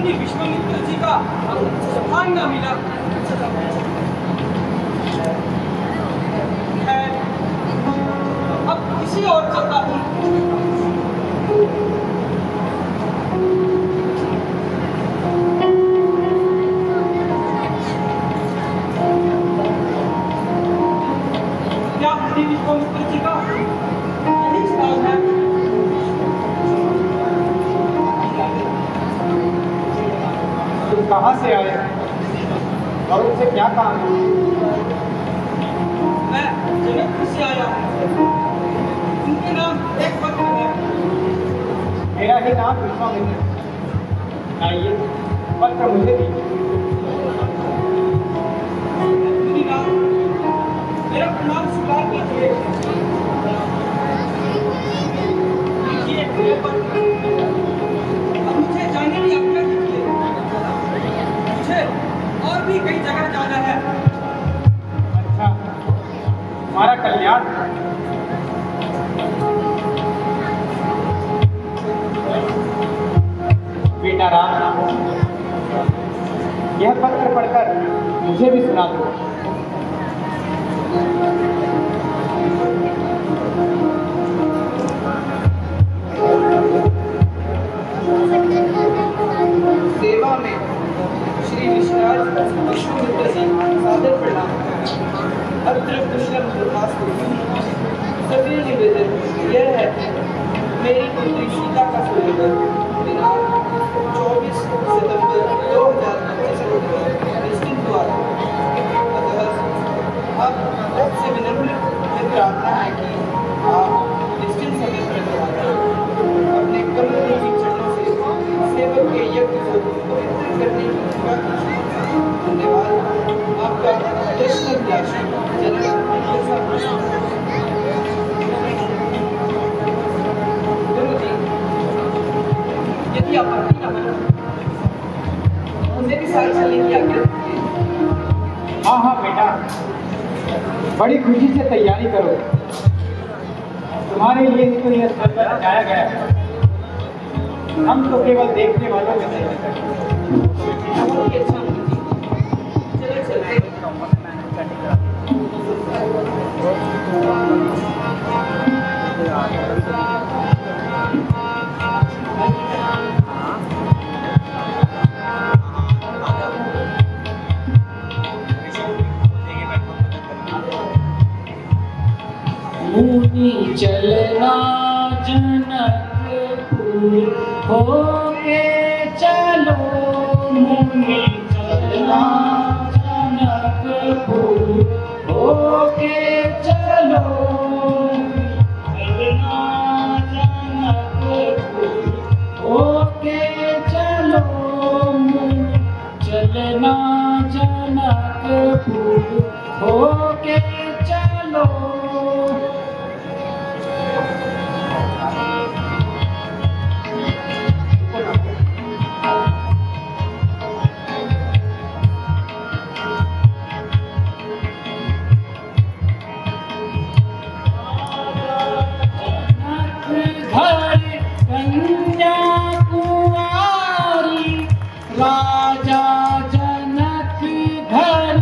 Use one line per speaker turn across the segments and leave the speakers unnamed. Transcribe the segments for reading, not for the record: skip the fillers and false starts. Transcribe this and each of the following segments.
श्री विश्वामित्र जी का स्थान न मिला। अब किसी और चलता हूँ। क्या श्री विश्वामित्र जी का यही स्थान है?
तुम कहाँ से आए और उनसे क्या काम है?
मैं जनकपुर से आया हूँ। उनके नाम एक पत्र है।
मेरा ही नाम विश्वामित्र। आइए पत्र मुझे दीजिए।
मेरा प्रणाम स्वीकार कीजिए। अब मुझे जाने की आज्ञा कीजिए। मुझे और भी कई जगह जाना है।
अच्छा, तुम्हारा कल्याण। बेटा राम, यह पत्र पढ़कर मुझे भी सुना दो।
सेवा में श्री विश्वामित्र जी सादर प्रणाम। अत्र कुशलम दुर्वास्तु। सभी निवेदन यह है, मेरी पुत्री सीता का सुलेखन दिनांक 24 सितंबर 2025 को निश्चित द्वारा। अतः अब आपसे विनम्र प्रार्थना है कि आप निश्चित समय पर अपने कमल चरणों से सेवक के यज्ञ को पवित्र करने की कृपा कीजिए। धन्यवाद। आपका कृष्णभिलाषी जनक। गुरुजी, यदि आपत्ति न हो मुझे भी साथ चलने की आज्ञा दीजिए।
हाँ हाँ बेटा, बड़ी खुशी से तैयारी करो। तुम्हारे लिए ही तो यह स्थल सजाया गया है। हम तो केवल देखने वालों में नहीं हैं।
बहुत ही अच्छा मुझे। चलो चलते।
मुनि चलना जनकपुर होके चलो। मुनि चलना जनकपुर होके चलो। चलना जनकपुर होके चलो। मुनि चलना जनकपुर होके चलो। राजा जनक घर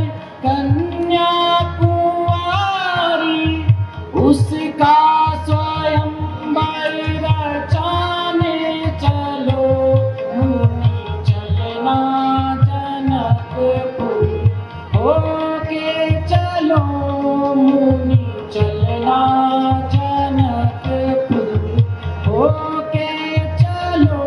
कन्या कुंवारी। उसका स्वयं रचाने चलो। मुनि चलना जनकपुर होके चलो। मुनि चलना जनकपुर होके चलो।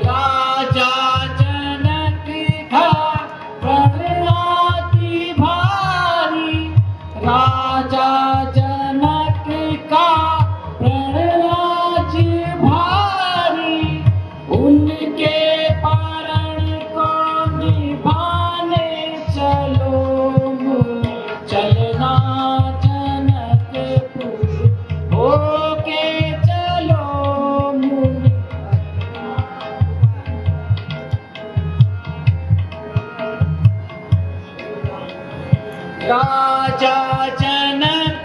राजा जनक का प्रणति भारी। राजा जनक का प्रणति भारी। उनके परण को निभाने चलो। मुनि चलना जनकपुर होके चलो। मुनि राजा जनक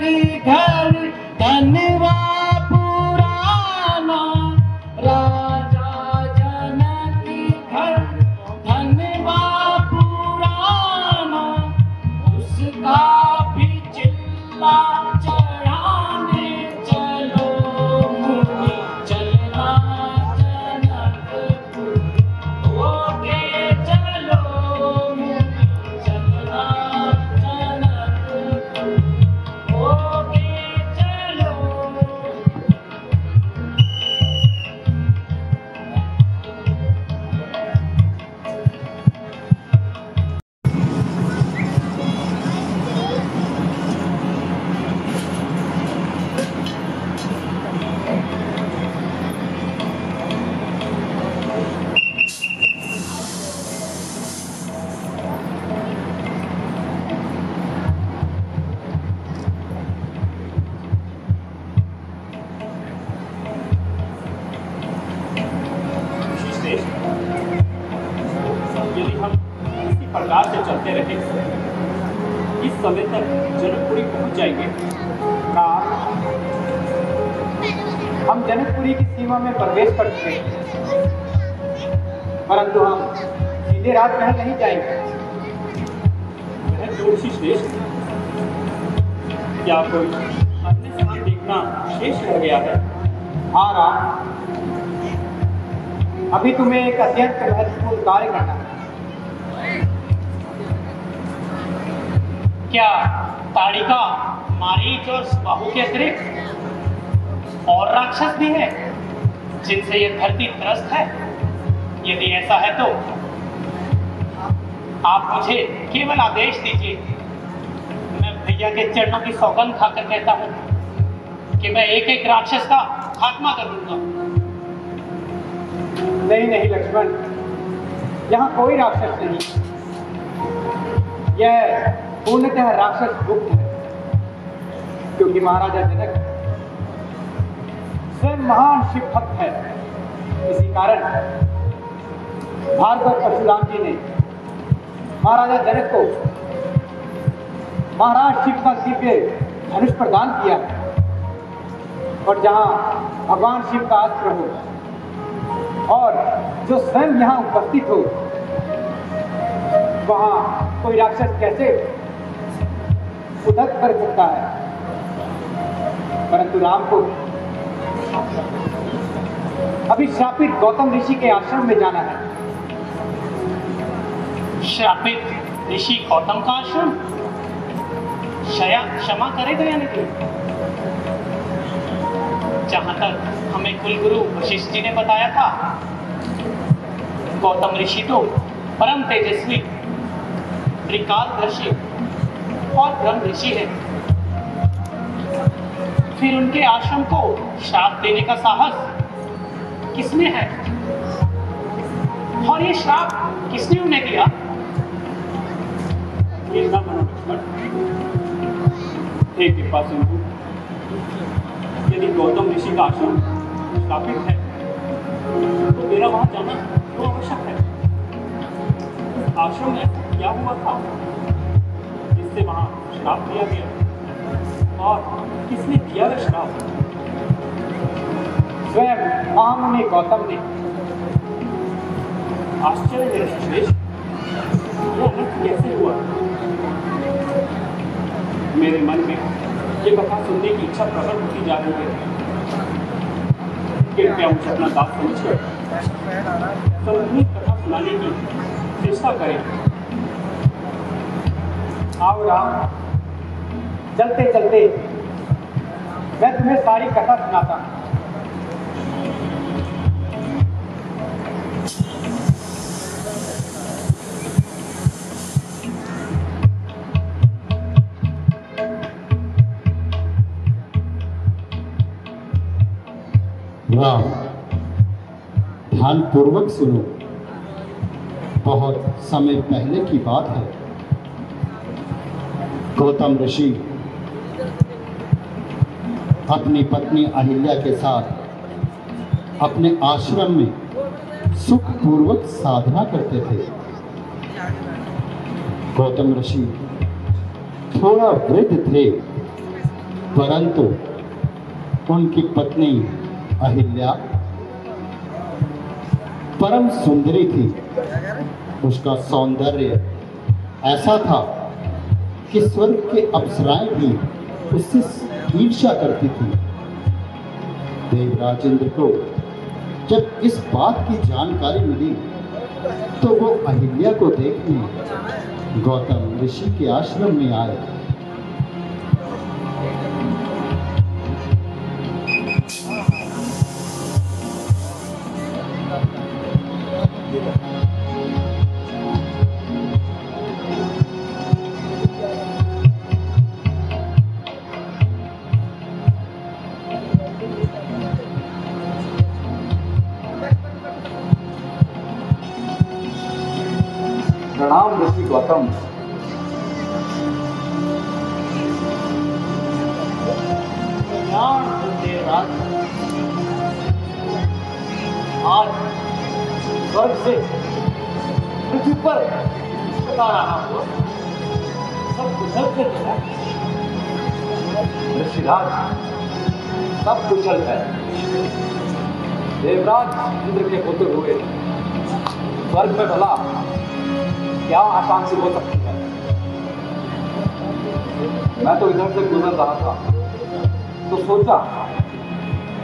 समय तक जनकपुरी पहुंच जाएंगे। हम जनकपुरी की सीमा में प्रवेश कर चुके हैं, परंतु हम सीधे राजमहल नहीं जाएंगे।
जोशी श्रेष्ठ, क्या कोई अन्य स्थान देखना शेष रह गया है?
हाँ राम, अभी तुम्हें एक अत्यंत महत्वपूर्ण कार्य करना है।
क्या ताड़िका, मारीच और बाहु के अतिरिक्त और राक्षस भी है जिनसे यह धरती त्रस्त है? यदि ऐसा है तो आप मुझे केवल आदेश दीजिए, मैं भैया के चरणों की सौगंध खाकर कहता हूं कि मैं एक एक राक्षस का खात्मा कर दूंगा।
नहीं नहीं लक्ष्मण, यहाँ कोई राक्षस नहीं। यह पूर्णतः राक्षस गुप्त है, क्योंकि महाराजा जनक स्वयं महान शिव भक्त है। इसी कारण भार्गव परशुराम जी ने महाराजा जनक को महाराज शिव का दिव्य धनुष प्रदान किया, और जहां भगवान शिव का अस्त्र हो और जो स्वयं यहाँ उपस्थित हो, वहां कोई राक्षस कैसे उदक कर सकता है? परंतु राम को अभी श्रापित गौतम ऋषि के आश्रम में जाना है।
श्रापित ऋषि गौतम का आश्रम क्षमा करेगा या नहीं? जहां तक हमें कुलगुरु वशिष्ठ जी ने बताया था, गौतम ऋषि तो परम तेजस्वी, त्रिकालदर्शी और ब्रह्म ऋषि है। फिर उनके आश्रम को श्राप देने का साहस किसने है? और ये श्राप किसने उन्हें दिया?
ये ना मनो लक्ष्मण, हे कृपा सिंधु, यदि गौतम ऋषि का आश्रम श्रापित है तो मेरा वहां जाना तो आवश्यक है। आश्रम में क्या हुआ था जिससे वहां श्राप दिया गया, और किसने दिया वह श्राप?
स्वयं महामुनि गौतम ने।
आश्चर्य है ऋषिकेश, यह अनर्थ कैसे हुआ? मेरे मन में ये कथा सुनने की इच्छा प्रकट होती जा रही है। कृपया मुझे अपना दास समझकर संबंधित कथा सुनाने की चेष्टा करें।
आओ राम, चलते चलते मैं तुम्हें सारी कथा सुनाता हूँ।
राम, ध्यान पूर्वक सुनो। बहुत समय पहले की बात है। गौतम ऋषि अपनी पत्नी अहिल्या के साथ अपने आश्रम में सुखपूर्वक साधना करते थे। गौतम ऋषि थोड़ा वृद्ध थे, परंतु उनकी पत्नी अहिल्या परम सुंदरी थी। उसका सौंदर्य ऐसा था कि स्वर्ग के अप्सराएं भी उससे ईर्ष्या करती थी। देवराज इंद्र को जब इस बात की जानकारी मिली तो वो अहिल्या को देखने गौतम ऋषि के आश्रम में आए।
प्रणाम ऋषि गौतम।
आज स्वर्ग से पृथ्वी पर बता रहा हूँ, सब कुछ
सब कुछ है। ऋषिराज सब कुशल है। देवराज इंद्र के पुत्र हुए, स्वर्ग में भला क्या अशांति हो सकती है। मैं तो इधर से गुजर रहा था तो सोचा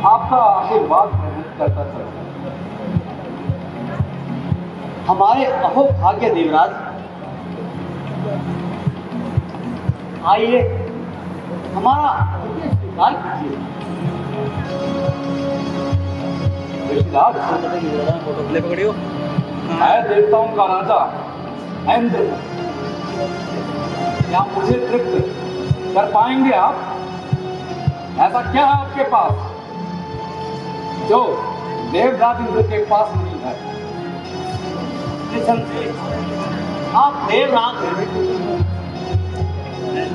आपका आशीर्वाद ग्रहण करता चला।
हमारे अहो भाग्य देवराज, आइए हमारा आतिथ्य स्वीकार कीजिए।
ऋषिराज, मैं देवताओं का राजा इंद्र, क्या मुझे तृप्त कर पाएंगे आप? ऐसा क्या है आपके पास जो देवराज इंद्र के पास नहीं है?
निसंदेह आप देवराज हैं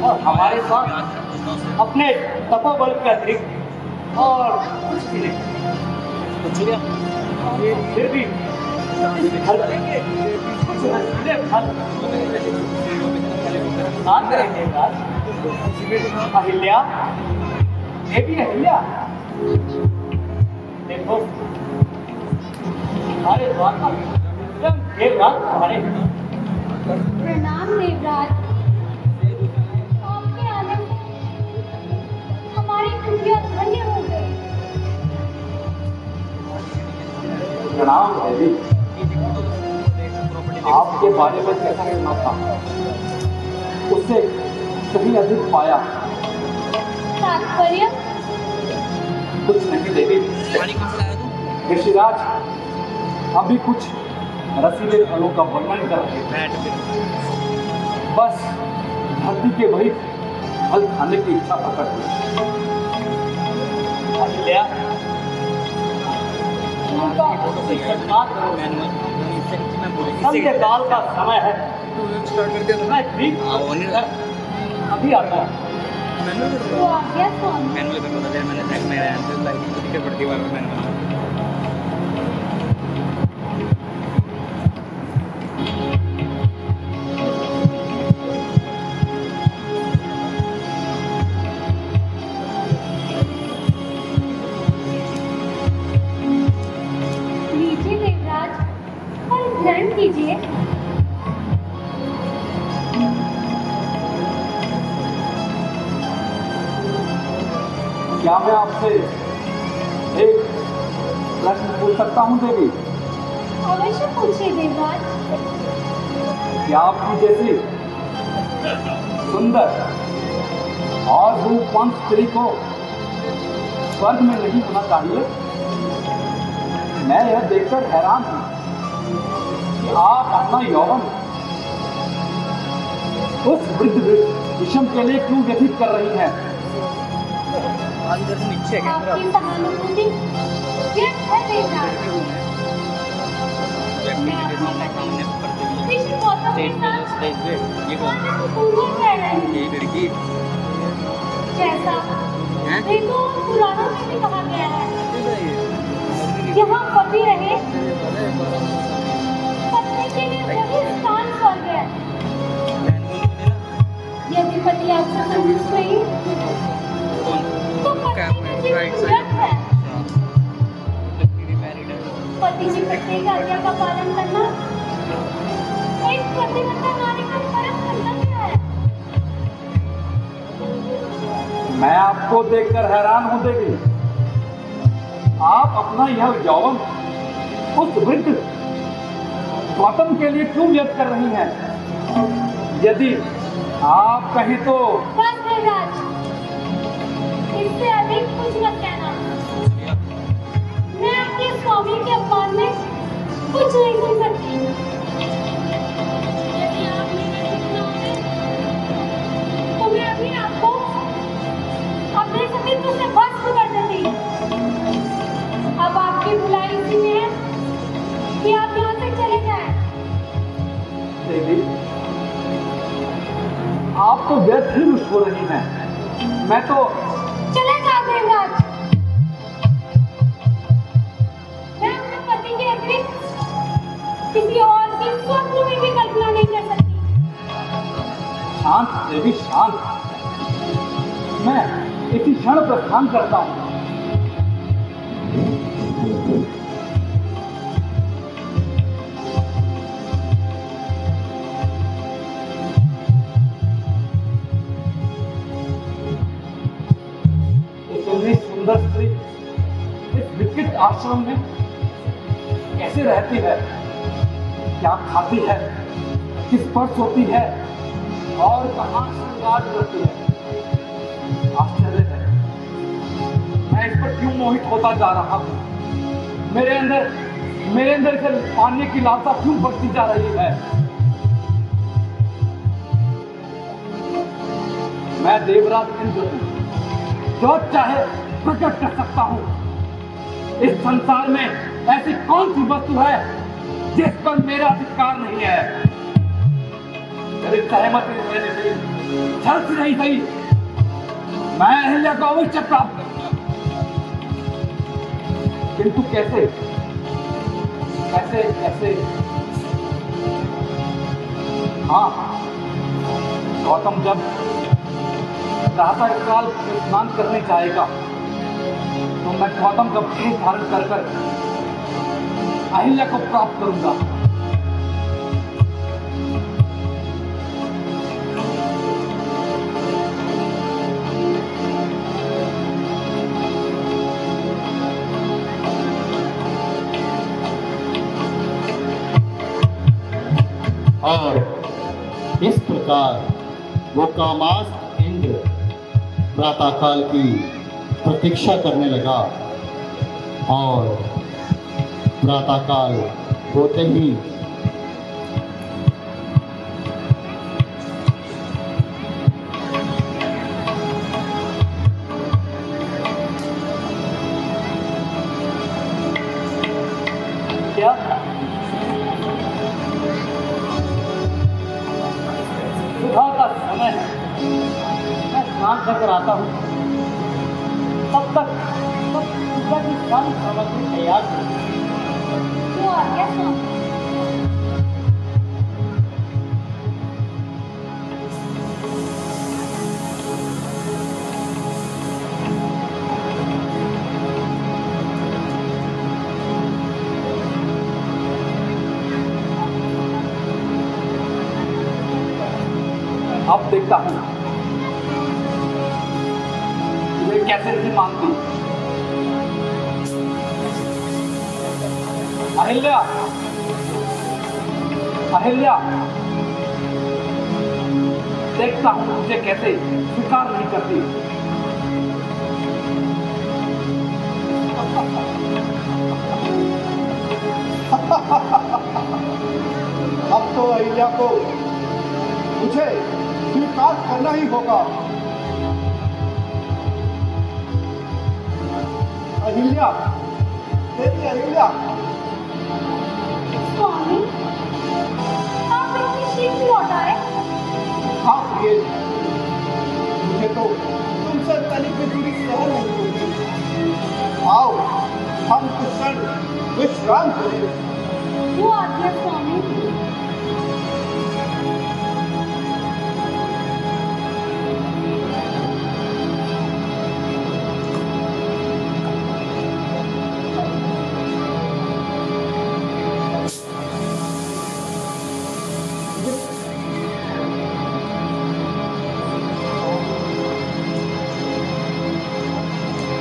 और हमारे साथ अपने तपोबल के अतिरिक्त और कुछ भी नहीं। फिर भी इस धरती के कुछ नशीले फल साथ रहे देवराज। अहिल्या, देवी अहिल्या, देखो हमारे द्वार का देवराज हमारे
प्रणाम देवराज। आपके आने से हमारी कुटिया धन्य हो गई।
प्रणाम देवी। आपके बारे में कैसा सुना था, उससे कहीं अधिक पाया।
तात्पर्य?
कुछ नहीं देवी। ऋषिराज अभी कुछ रसीले फलों का वर्णन कर रहे थे। बस धरती के वही फल खाने की इच्छा प्रकट हुई।
अहिल्या, उनका सत्कार करो। संध्या काल का समय है। मैं ठीक अभी आता हूँ।
वो आज्ञा स्वामी। लीजिए देवराज, और ग्रहण कीजिए।
क्या मैं आपसे एक प्रश्न पूछ सकता हूँ देवी?
अवश्य पूछिए देवराज।
क्या आपकी जैसी सुंदर और रूपवान स्त्री को स्वर्ग में नहीं होना चाहिए? मैं यह देखकर हैरान हूँ कि आप अपना यौवन उस वृद्ध विषम के लिए क्यों व्यतीत कर रही हैं?
आपकी सहानुभूति व्यर्थ है देवराज। मैं अपनी पत्नी ऋषि गौतम के साथ आनंदपूर्वक रह रही हूँ। जैसा वेदों और पुराणों में भी कहा गया है, यहाँ पति रहे, पत्नी के लिए वही स्थान स्वर्ग है। यदि पति आपसे संतुष्ट नहीं तो पत्नी का जीवन व्यर्थ है। पति की प्रत्येक आज्ञा का पालन करना एक पतिव्रता नारी का परम कर्तव्य है।
मैं आपको देखकर हैरान हूं देवी। आप अपना यह यौवन उस वृद्ध गौतम के लिए क्यों व्यर्थ कर रही हैं? यदि आप कहें तो
बस देवराज, इससे अधिक कुछ मत कहना। मैं अपने स्वामी के अपमान में कुछ नहीं सुन सकती। यदि आप मेरा सुनोगे तो मैं अपने आप को अपने सतीत्व से भस्म कर देती। अब आपकी बुलाई इसी में है कि आप यहाँ से चले जाएं।
देवी, आप तो व्यर्थ ही रुष्ट हो रही हैं। मैं तो
चले जाओ देवराज। मैं अपने पति के अतिरिक्त किसी और की स्वप्न में भी कल्पना नहीं कर सकती।
शांत देवी शांत। मैं इसी क्षण प्रस्थान करता हूं। इतनी सुंदर स्त्री इस विकृत आश्रम में कैसे रहती है? क्या खाती है, किस पर सोती है और कहां श्रृंगार करती है? आश्चर्य है, मैं इस पर क्यों मोहित होता जा रहा हूं? मेरे अंदर से पाने की लालसा क्यों बढ़ती जा रही है? मैं देवराज इंद्र हूं, जो चाहे प्रकट कर सकता हूं। इस संसार में ऐसी कौन सी वस्तु है जिस पर मेरा अधिकार नहीं है? यदि सहमति रहने से छल से नहीं सही, मैं अहिल्या को अवश्य प्राप्त करूंगा। किंतु कैसे कैसे कैसे? हाँ, गौतम जब प्रातः काल स्नान करने जाएगा तो मैं गौतम का वेश धारण कर अहिल्या को प्राप्त करूंगा।
और इस प्रकार वो कामास्त्र इंद्र प्रातःकाल की प्रतीक्षा करने लगा और प्रातःकाल होते ही
क्या सुबह का समय है, मैं स्नान कर आता हूँ। तब तक पूजा की सारी सामग्री तैयार है।
वो आ गया स्वामी।
अब देखता हूँ वे कैसे नहीं मानती। अहिल्या, अहिल्या, देखता हूँ मुझे कैसे स्वीकार नहीं करती।
अब तो अहिल्या को मुझे स्वीकार करना ही होगा। अहिल्या, देवी अहिल्या,
स्वामी, आप इतनी शीघ्र लौट आए?
हाँ प्रिय, मुझे तो तुमसे तनिक भी दूरी सहन नहीं होती। आओ हम कुछ क्षण विश्राम करें।
वो आ गया स्वामी।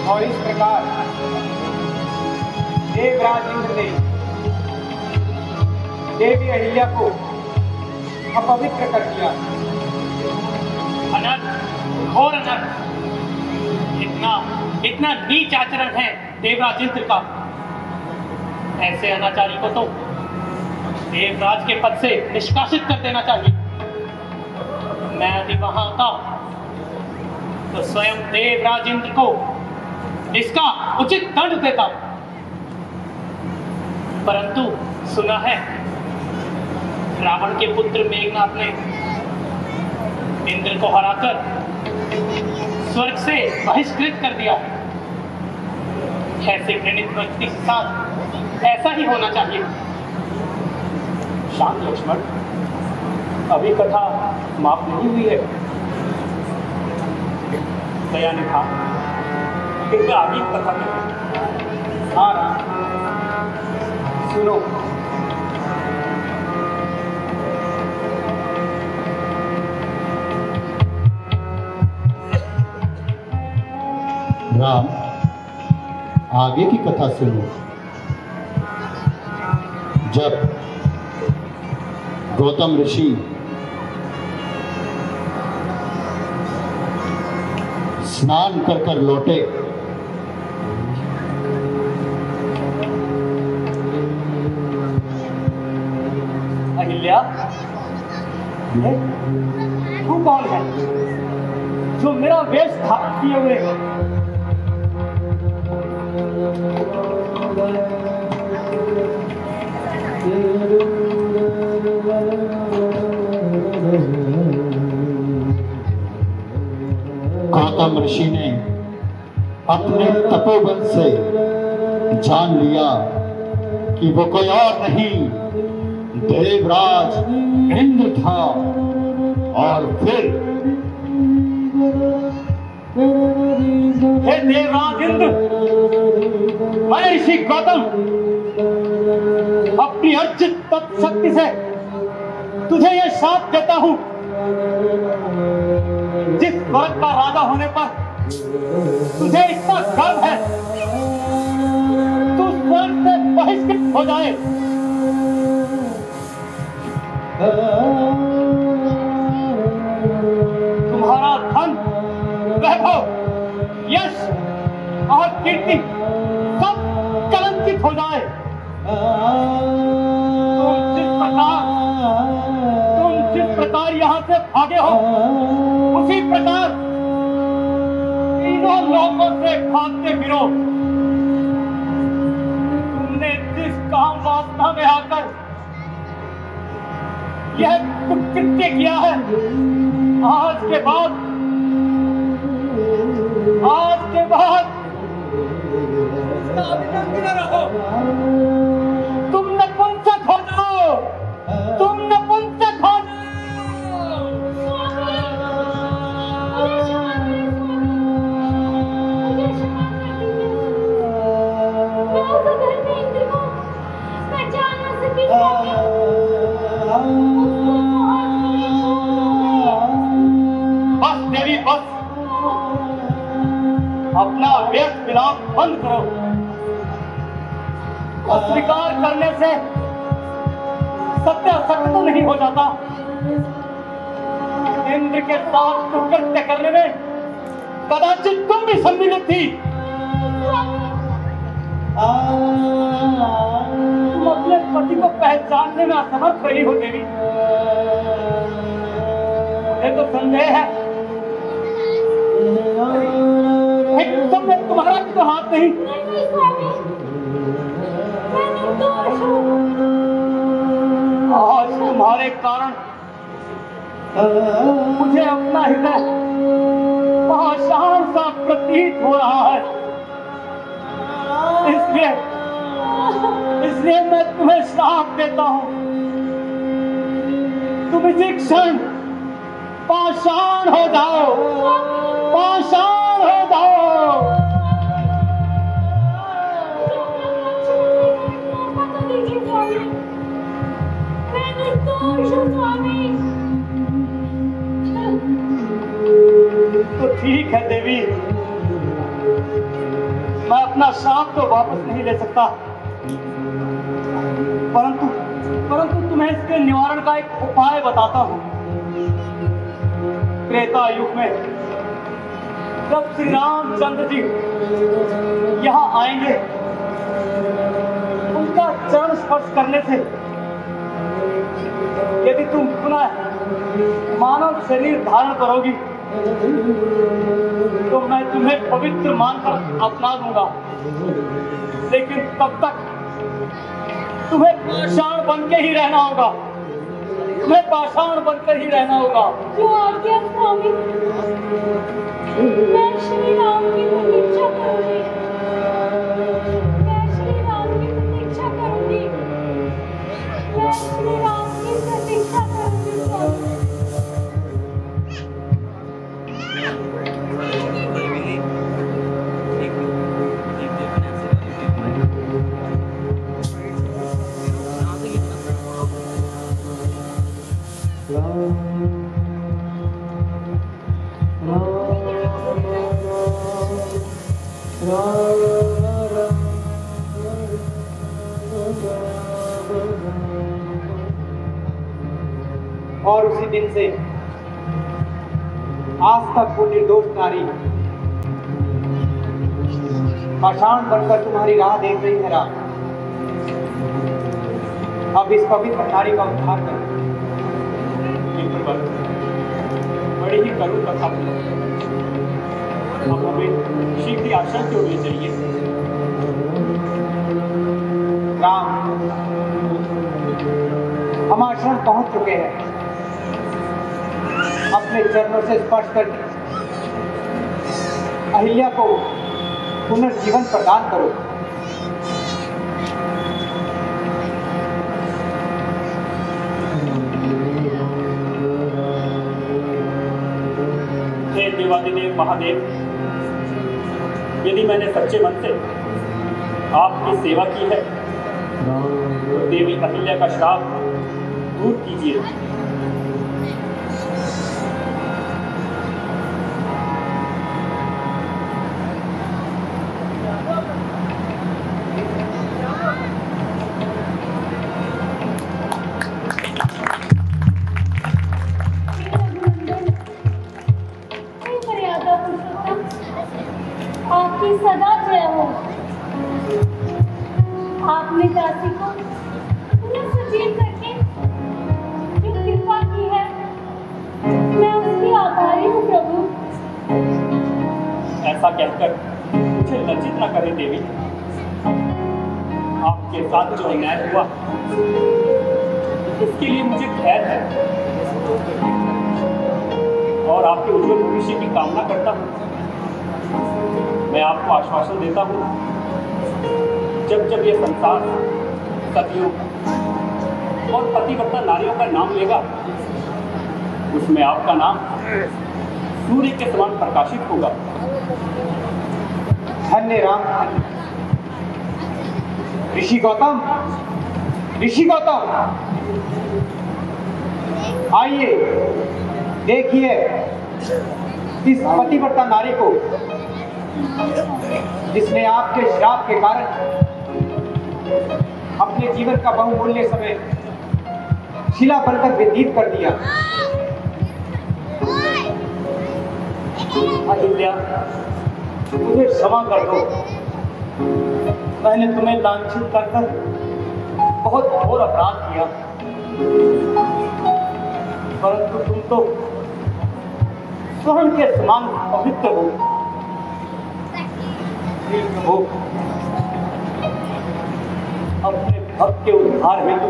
और इस प्रकार देवराज इंद्र ने देवी अहिल्या को अपवित्र कर दिया।
अनर्थ, घोर अनर्थ। इतना नीच आचरण है देवराज इंद्र का। ऐसे अनाचारी को तो देवराज के पद से निष्कासित कर देना चाहिए। मैं यदि वहां होता तो स्वयं देवराज इंद्र को इसका उचित दंड देता। परंतु सुना है रावण के पुत्र मेघनाथ ने इंद्र को हराकर स्वर्ग से बहिष्कृत कर दिया। ऐसे घृणित व्यक्ति के साथ ऐसा ही होना चाहिए।
शांत लक्ष्मण, अभी कथा समाप्त नहीं हुई है। दया ने कहा कृपया आगे की कथा करें।
हाँ राम, सुनो।
राम, आगे की कथा सुनो। जब गौतम ऋषि स्नान कर कर लौटे,
अहिल्या, तू कौन है जो मेरा वेश धारण किए हुए है?
गौतम ऋषि ने अपने तपोबल से जान लिया कि वो कोई और नहीं, देवराज इंद्र था। और फिर
हे देवराज इंद्र, मैं ऋषि गौतम अपनी अर्जित तप शक्ति से तुझे यह शाप देता हूं, जिस वर्ग का राजा होने पर तुझे इतना गर्व है, तू स्वर्ग से बहिष्कृत हो जाए। तुम्हारा धन, वैभव, यश और कीर्ति सब कलंकित हो जाए। तुम जिस प्रकार यहाँ से भागे हो, उसी प्रकार तीनों लोगों से भागते फिरो। तुमने जिस काम वासना में आकर यह कृत्य किया है, आज के बाद रहो। तुम नपुंसक हो जाओ, तुम नपुंसक हो जाओ। बस देवी, बस अपना व्यर्थ विलाप बंद करो। अस्वीकार करने से सत्य असत्य तो नहीं हो जाता। इंद्र के साथ कुकृत्य करने में कदाचित तुम भी सम्मिलित थी। तुम अपने पति को पहचानने में असमर्थ रही हो देवी। मुझे तो संदेह है तुम्हारा भी तो हाथ नहीं। आज तुम्हारे कारण मुझे अपना हृदय पाषाण सा प्रतीत हो रहा है। इसलिए मैं तुम्हें श्राप देता हूं, तुम इसी क्षण पाषाण हो जाओ, पाषाण हो जाओ। तो ठीक है देवी, मैं अपना श्राप तो वापस नहीं ले सकता, परंतु तुम्हें इसके निवारण का एक उपाय बताता हूं। त्रेता युग में जब श्री रामचंद्र जी यहाँ आएंगे, उनका चरण स्पर्श करने से यदि तुम पुनः मानव शरीर धारण करोगी तो मैं तुम्हें पवित्र मानकर अपना दूंगा। लेकिन तब तक तुम्हें पाषाण बन के ही रहना होगा, तुम्हें पाषाण बनकर ही रहना होगा।
जो आज्ञा स्वामी, मैं श्री राम की प्रतीक्षा करूंगी, मैं श्री राम की प्रतीक्षा करूंगी, मैं श्री राम की प्रतीक्षा करूंगी स्वामी।
और उसी दिन से आज तक वो निर्दोष नारी पाषाण बनकर तुम्हारी राह देख रही है राम। अब इस पवित्र नारी का उद्धार करो।
बड़ी ही करुण कथा। अब हमें शीघ्र आश्रम की ओर ले जाइए।
राम, हम आश्रम पहुंच चुके हैं। अपने चरणों से स्पर्श करके अहिल्या को पुनर्जीवन प्रदान करो।
हे देवादिदेव महादेव, यदि मैंने सच्चे मन से आपकी सेवा की है तो देवी अहिल्या का श्राप दूर कीजिए।
आपकी सदा जय हो। आपने दासी को पुनः सजीव करके जो कृपा की है, मैं उसकी आभारी हूँ प्रभु।
ऐसा कहकर मुझे लज्जित न करें देवी। आपके साथ जो अन्याय हुआ इसके लिए मुझे खैर है और आपके उज्जवल भविष्य की कामना करता हूँ। मैं आपको आश्वासन देता हूँ, जब जब ये संसार सतियों और पतिव्रता नारियों का नाम लेगा, उसमें आपका नाम सूर्य के समान प्रकाशित होगा।
धन्य राम, धन्य। ऋषि गौतम, ऋषि गौतम, आइए देखिए इस पतिव्रता नारी को जिसने आपके श्राप के कारण अपने जीवन का बहुमूल्य समय शिला बनकर व्यतीत कर दिया।
अहिल्या, मुझे क्षमा कर दो। मैंने तुम्हें लांछित कर बहुत घोर अपराध किया, परंतु तुम तो स्वर्ण के समान पवित्र हो। हो अपने भक्त के उद्धार हेतु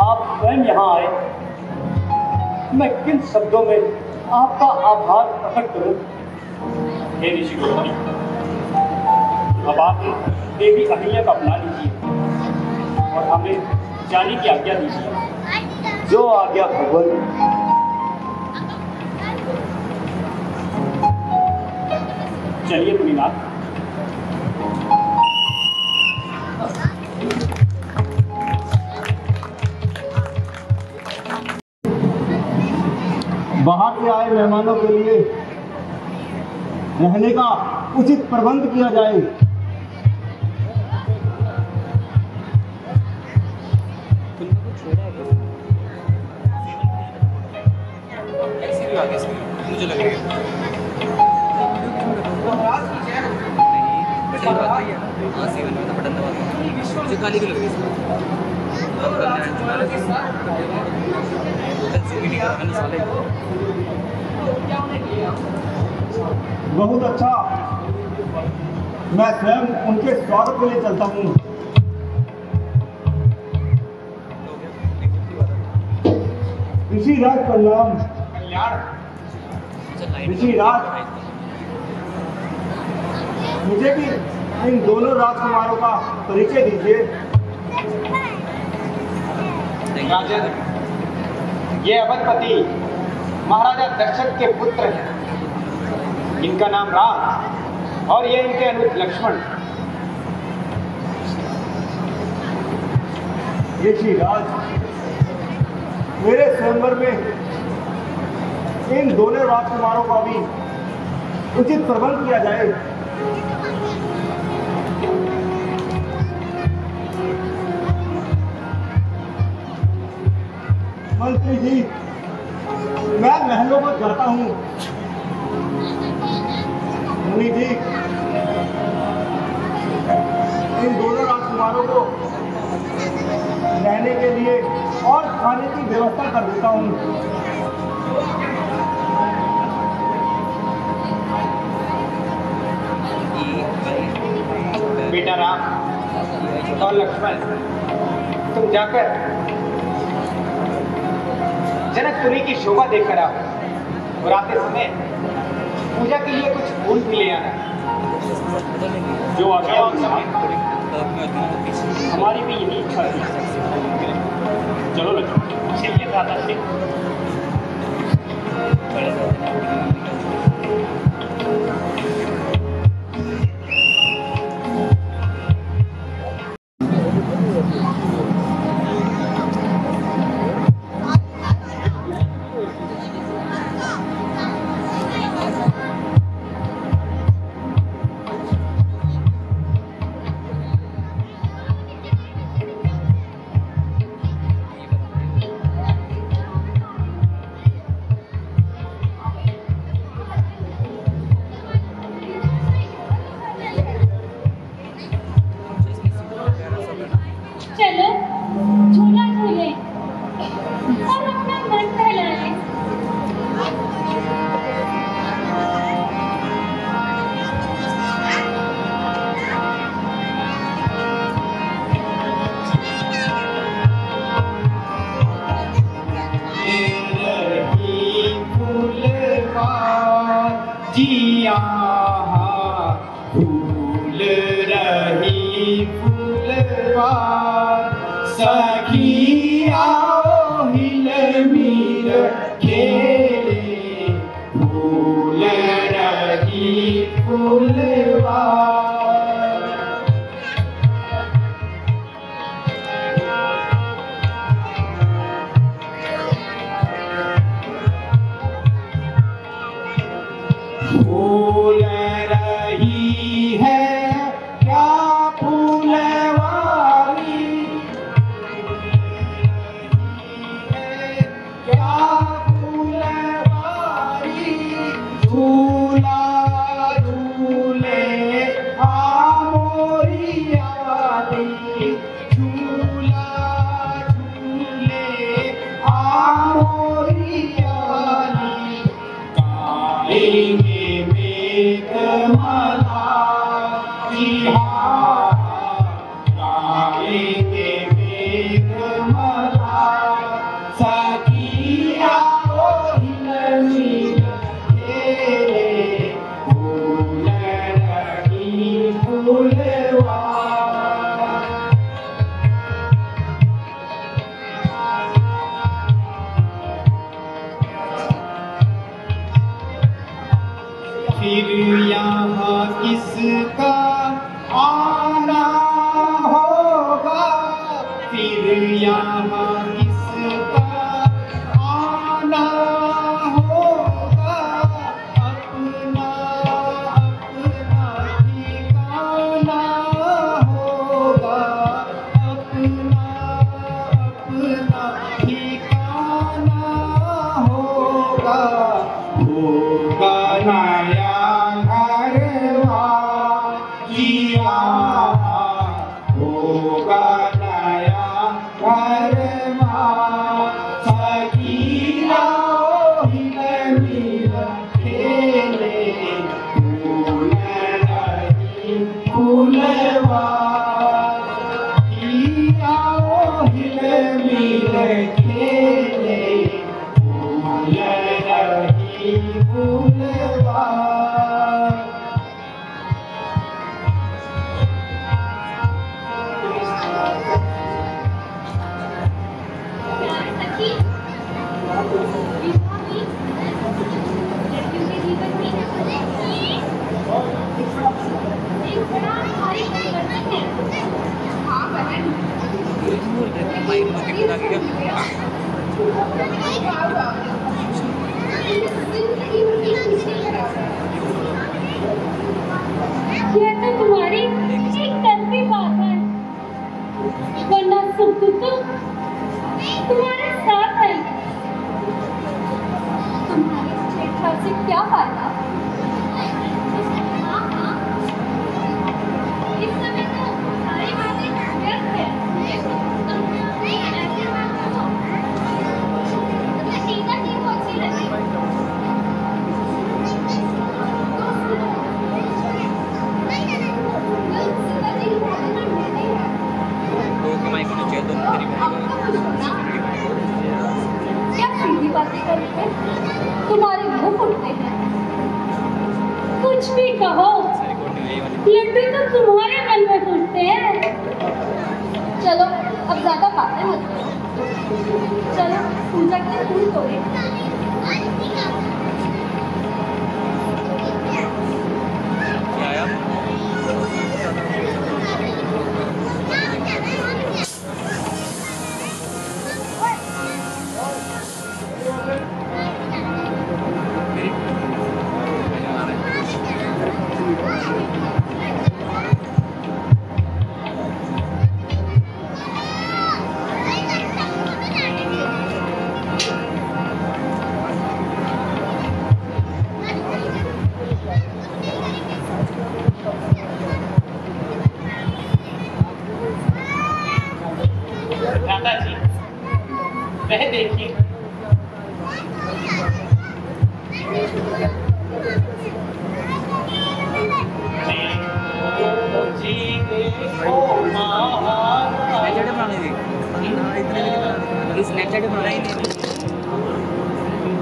आप स्वयं यहाँ आए। मैं किन शब्दों में आपका आभार प्रकट करूं?
हे ऋषि गौतम, अब आप देवी अहिल्या को अपना लीजिए और हमें जाने की आज्ञा दीजिए।
जो आज्ञा भगवान।
चलिए मुनिनाथ।
बाहर से आए मेहमानों के लिए रहने का उचित प्रबंध किया जाए।
मुझे लगेगा मुझे खाली क्यों लग
बहुत अच्छा, मैं स्वयं उनके स्वागत के लिए चलता हूँ। ऋषिराज प्रणाम। ऋषिराज, मुझे भी इन दोनों राजकुमारों का परिचय दीजिए।
राजन, ये अवधपति महाराजा दशरथ के पुत्र हैं। इनका नाम राम और ये इनके अनुज लक्ष्मण।
ऋषिराज, मेरे स्वयंवर में इन दोनों राजकुमारों का भी उचित प्रबंध किया जाए। मंत्री जी, मैं महलों पर जाता हूँ। मुनि जी, इन दोनों राजकुमारों को रहने के लिए और खाने की व्यवस्था कर देता हूँ।
बेटा राम और लक्ष्मण, तुम जाकर जनकपुरी की शोभा देखकर आओ और आते समय पूजा के लिए कुछ फूल भी ले आना।
जो आज्ञा हमारी भी यही इच्छा थी। चलो लक्ष्मण,
चलिए दादाश्री।
चलो झूला झूले और अपना मन बहलाएं।
जिया फूल रही फूलवार, सखी आओ हिल मीर खेले, फूल रही फूलवार। फूल रही है क्या फूलवारी, क्या फूलवारी, झूला झूले आमोरिया दी, झूला झूले आमोरिया दी, गाएंगे मेघमाला जी हाँ, गाएंगे मेघमाला, सखी आओ हिल मिल खेले, फूल रही फूलवार। फिर यहाँ किसका आना होगा, फिर यहाँ किसका आना होगा, अपना अपना ठिकाना होगा, अपना अपना ठिकाना होगा, होगा नया घरवा जिया, होगा नया घरवा।
कुछ भी कहो, लड्डू तो तुम्हारे मन में फूटते हैं। चलो अब ज्यादा बातें मत करो, चलो पूजा के फूल तोड़े।
दादाजी, वह देखिए,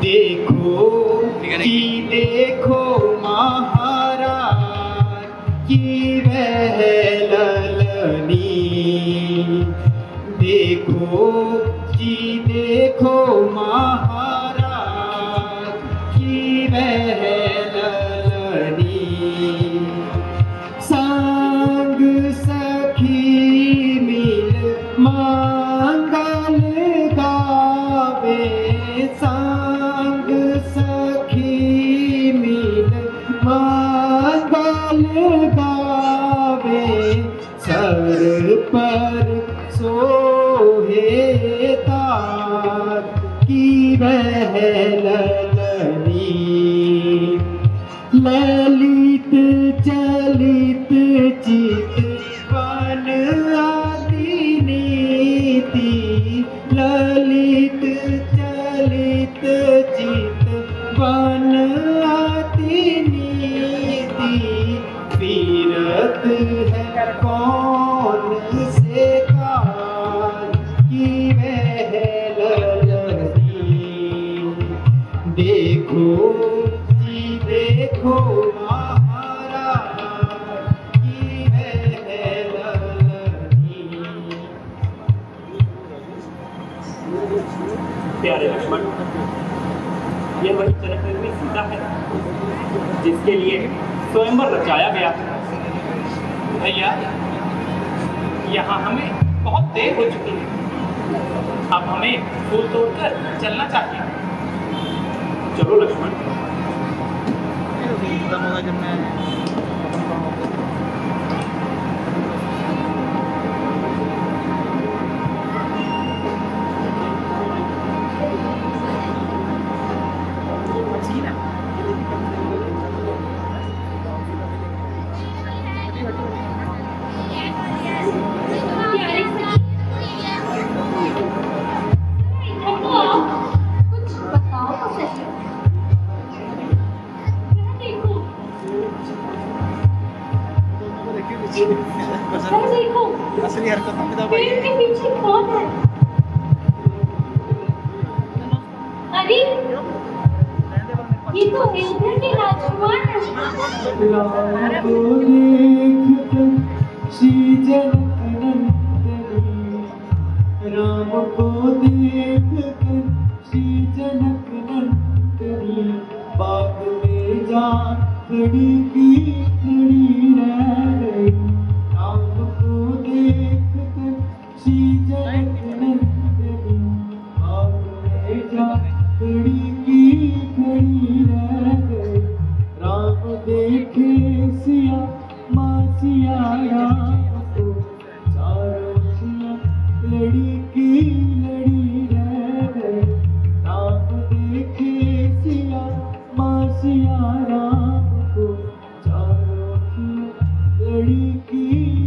देखो जी देखो महाराज की वह ललनी, देखो जी देखो महाराज की वह ललनी, संग सखी मिल मंगल गावे, संग सखी मिल मंगल गावे, सर पर सोहे ताज की वह ललनी, ललित चलित चित वन आदि नीति, ललित चलित चित वन आदि नीति, पीरत है कौन से काज की वह ललनी, देखो जी देखो महाराज की वह ललनी।
प्यारे लक्ष्मण, यह वही जनक सीता है जिसके लिए स्वयंवर रचाया गया है।
भैया, यहाँ हमें बहुत देर हो चुकी है, अब हमें फूल तोड़कर चलना चाहिए।
चलो लक्ष्मण।
कुछ बताओ तो सही। देखो
असली हरकत में तो
पेड़ के पीछे कौन है? अरे ये तो इंद्र के राजकुमार हैं।
राम को देखकर श्री जनक नंदनी, राम को देखकर श्री जनक नंदनी, बाग में जा खड़ी की खड़ी रह गई, राम को देखकर श्री जनक नंदनी, बाग में जा खड़ी की खड़ी रह गई, राम देखे सिया माँ सिया राम को, चारों सिया लड़ी की लड़ी रह गई, राम देखे सिया माँ सिया राम को, चारों सिया लड़ी की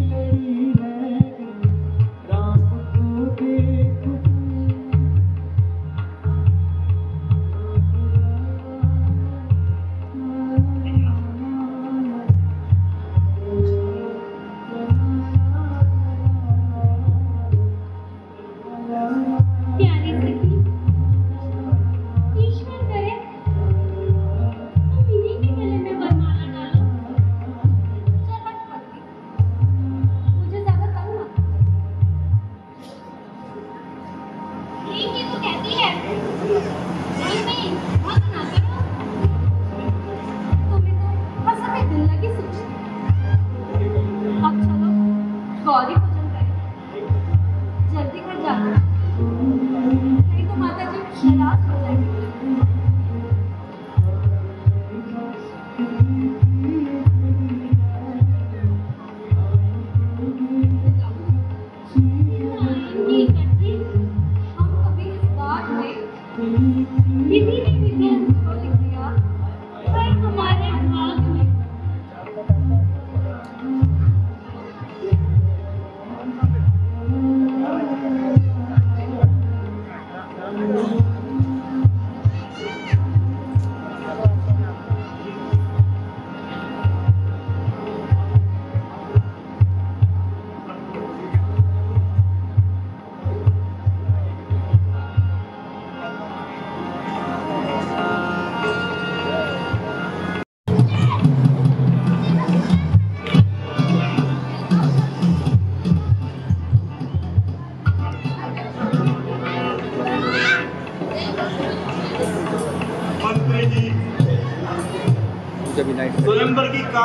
लड़ी रह गई, राम को देख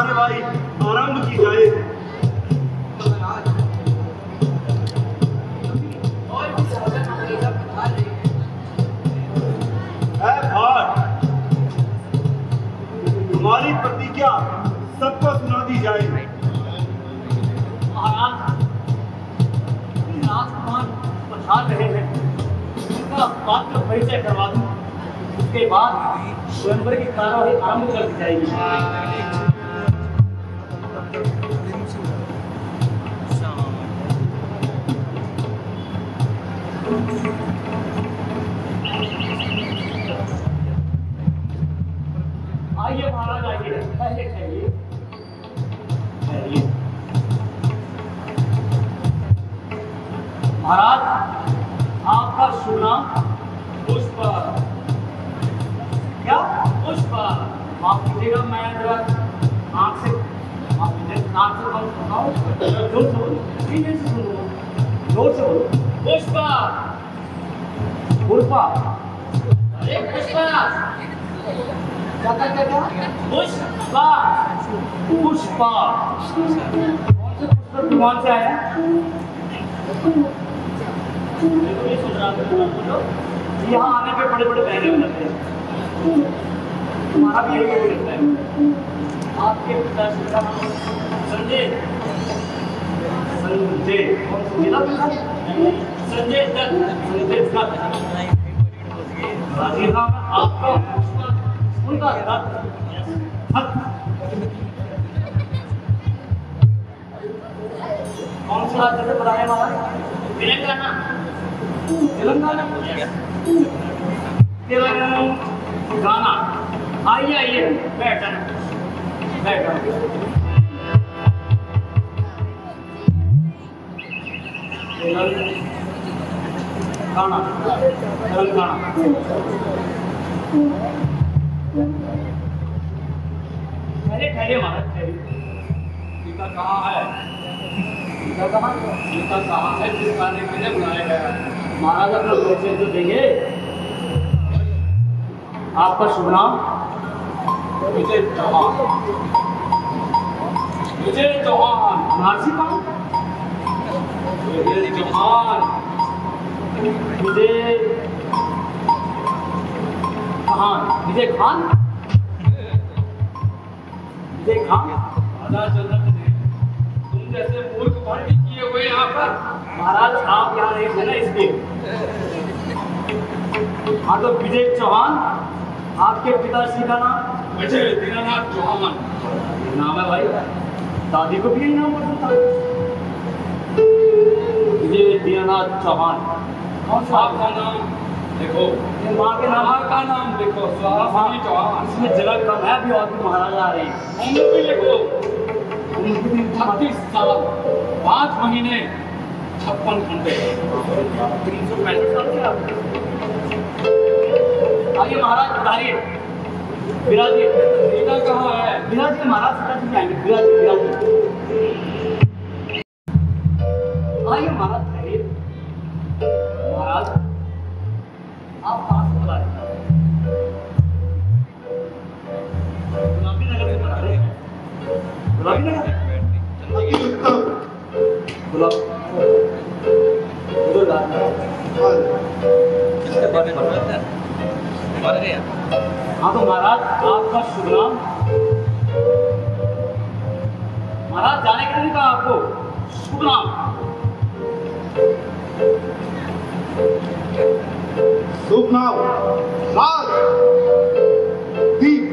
कार्यवाही आरंभ की जाए। हमारी प्रतिज्ञा सबको सुना दी जाए।
महाराज राजकुमार पधार रहे हैं, उनका पात्र परिचय करवा दूं, उसके बाद स्वयंवर की कार्यवाही आरंभ कर दी जाएगी। आइए महाराज, आइए, पहले खाइए, महाराज आपका शुभ नाम? पुष्प। क्या? पुष्प। माफ कीजिएगा, मैं जरा आँख से नाक से कम सुनाऊं, जोर से बोलो, धीरे से सुनो, जोर से बोलो। पुष्पा। पुष्पा। अरे पुष्पा, क्या पुष्पा। पुष्पा कौन से पुष्प विमान से आया? यहाँ आने पे बड़े बड़े पहने हो जाते हैं, तुम्हारा भी यही लगता है। आपके पिता का नाम संजय। संजय कौन? संजय दत्त। संजय दत्त राजीनामा आपका उनका कौन सा राज्य से बनाया महाराज? तेलंगाना। तेलंगाना। तेलंगाना। आइए आइए, बैठ जाना, बैठ जाना। तेलंगाना, तेलंगाना। ठहरे ठहरे महाराज, ठहरे। टीका कहाँ है? टीका कहाँ? टीका कहाँ है? किस कार्य के लिए बुलाया गया है? महाराज अपना परिचय तो देंगे। आपका शुभ नाम? विजय चौहान। विजय चौहान। नासी कौन? विजय चौहान। विजय खान। विजय खान। विजय खान। पता चला तुम जैसे मूर्ख भंड किए हुए यहाँ पर। महाराज आप यहाँ नहीं थे ना, इसलिए। हाँ तो विजय चौहान, आपके पिताश्री का नाम? विजय दीनानाथ चौहान। नाम है भाई, दादी को भी यही नाम पसंद था। विजय दीनानाथ चौहान। कौन सा आपका नाम? देखो, माँ के नाम का नाम देखो, सुहासिनी चौहान। इसमें जगह कम है, अभी और भी महाराज आ रहे हैं। उम्र भी देखो, 36 साल 5 महीने 56 घंटे 365 साल के आप। आइए महाराज, बताइए, विराजिए। सीता कहाँ है? विराजिए महाराज, सीता जी आएंगे। विराजिए, विराजिए। आइए महाराज, बताइए। महाराज आप कहाँ से बता रहे हैं? गुलाबी नगर से बता रहे हैं? गुलाबी नगर? गुलाब हाँ तो महाराज आपका शुभ नाम? महाराज जाने के लिए कहा आपको, शुभ नाम?
शुभ नाम राज दीप।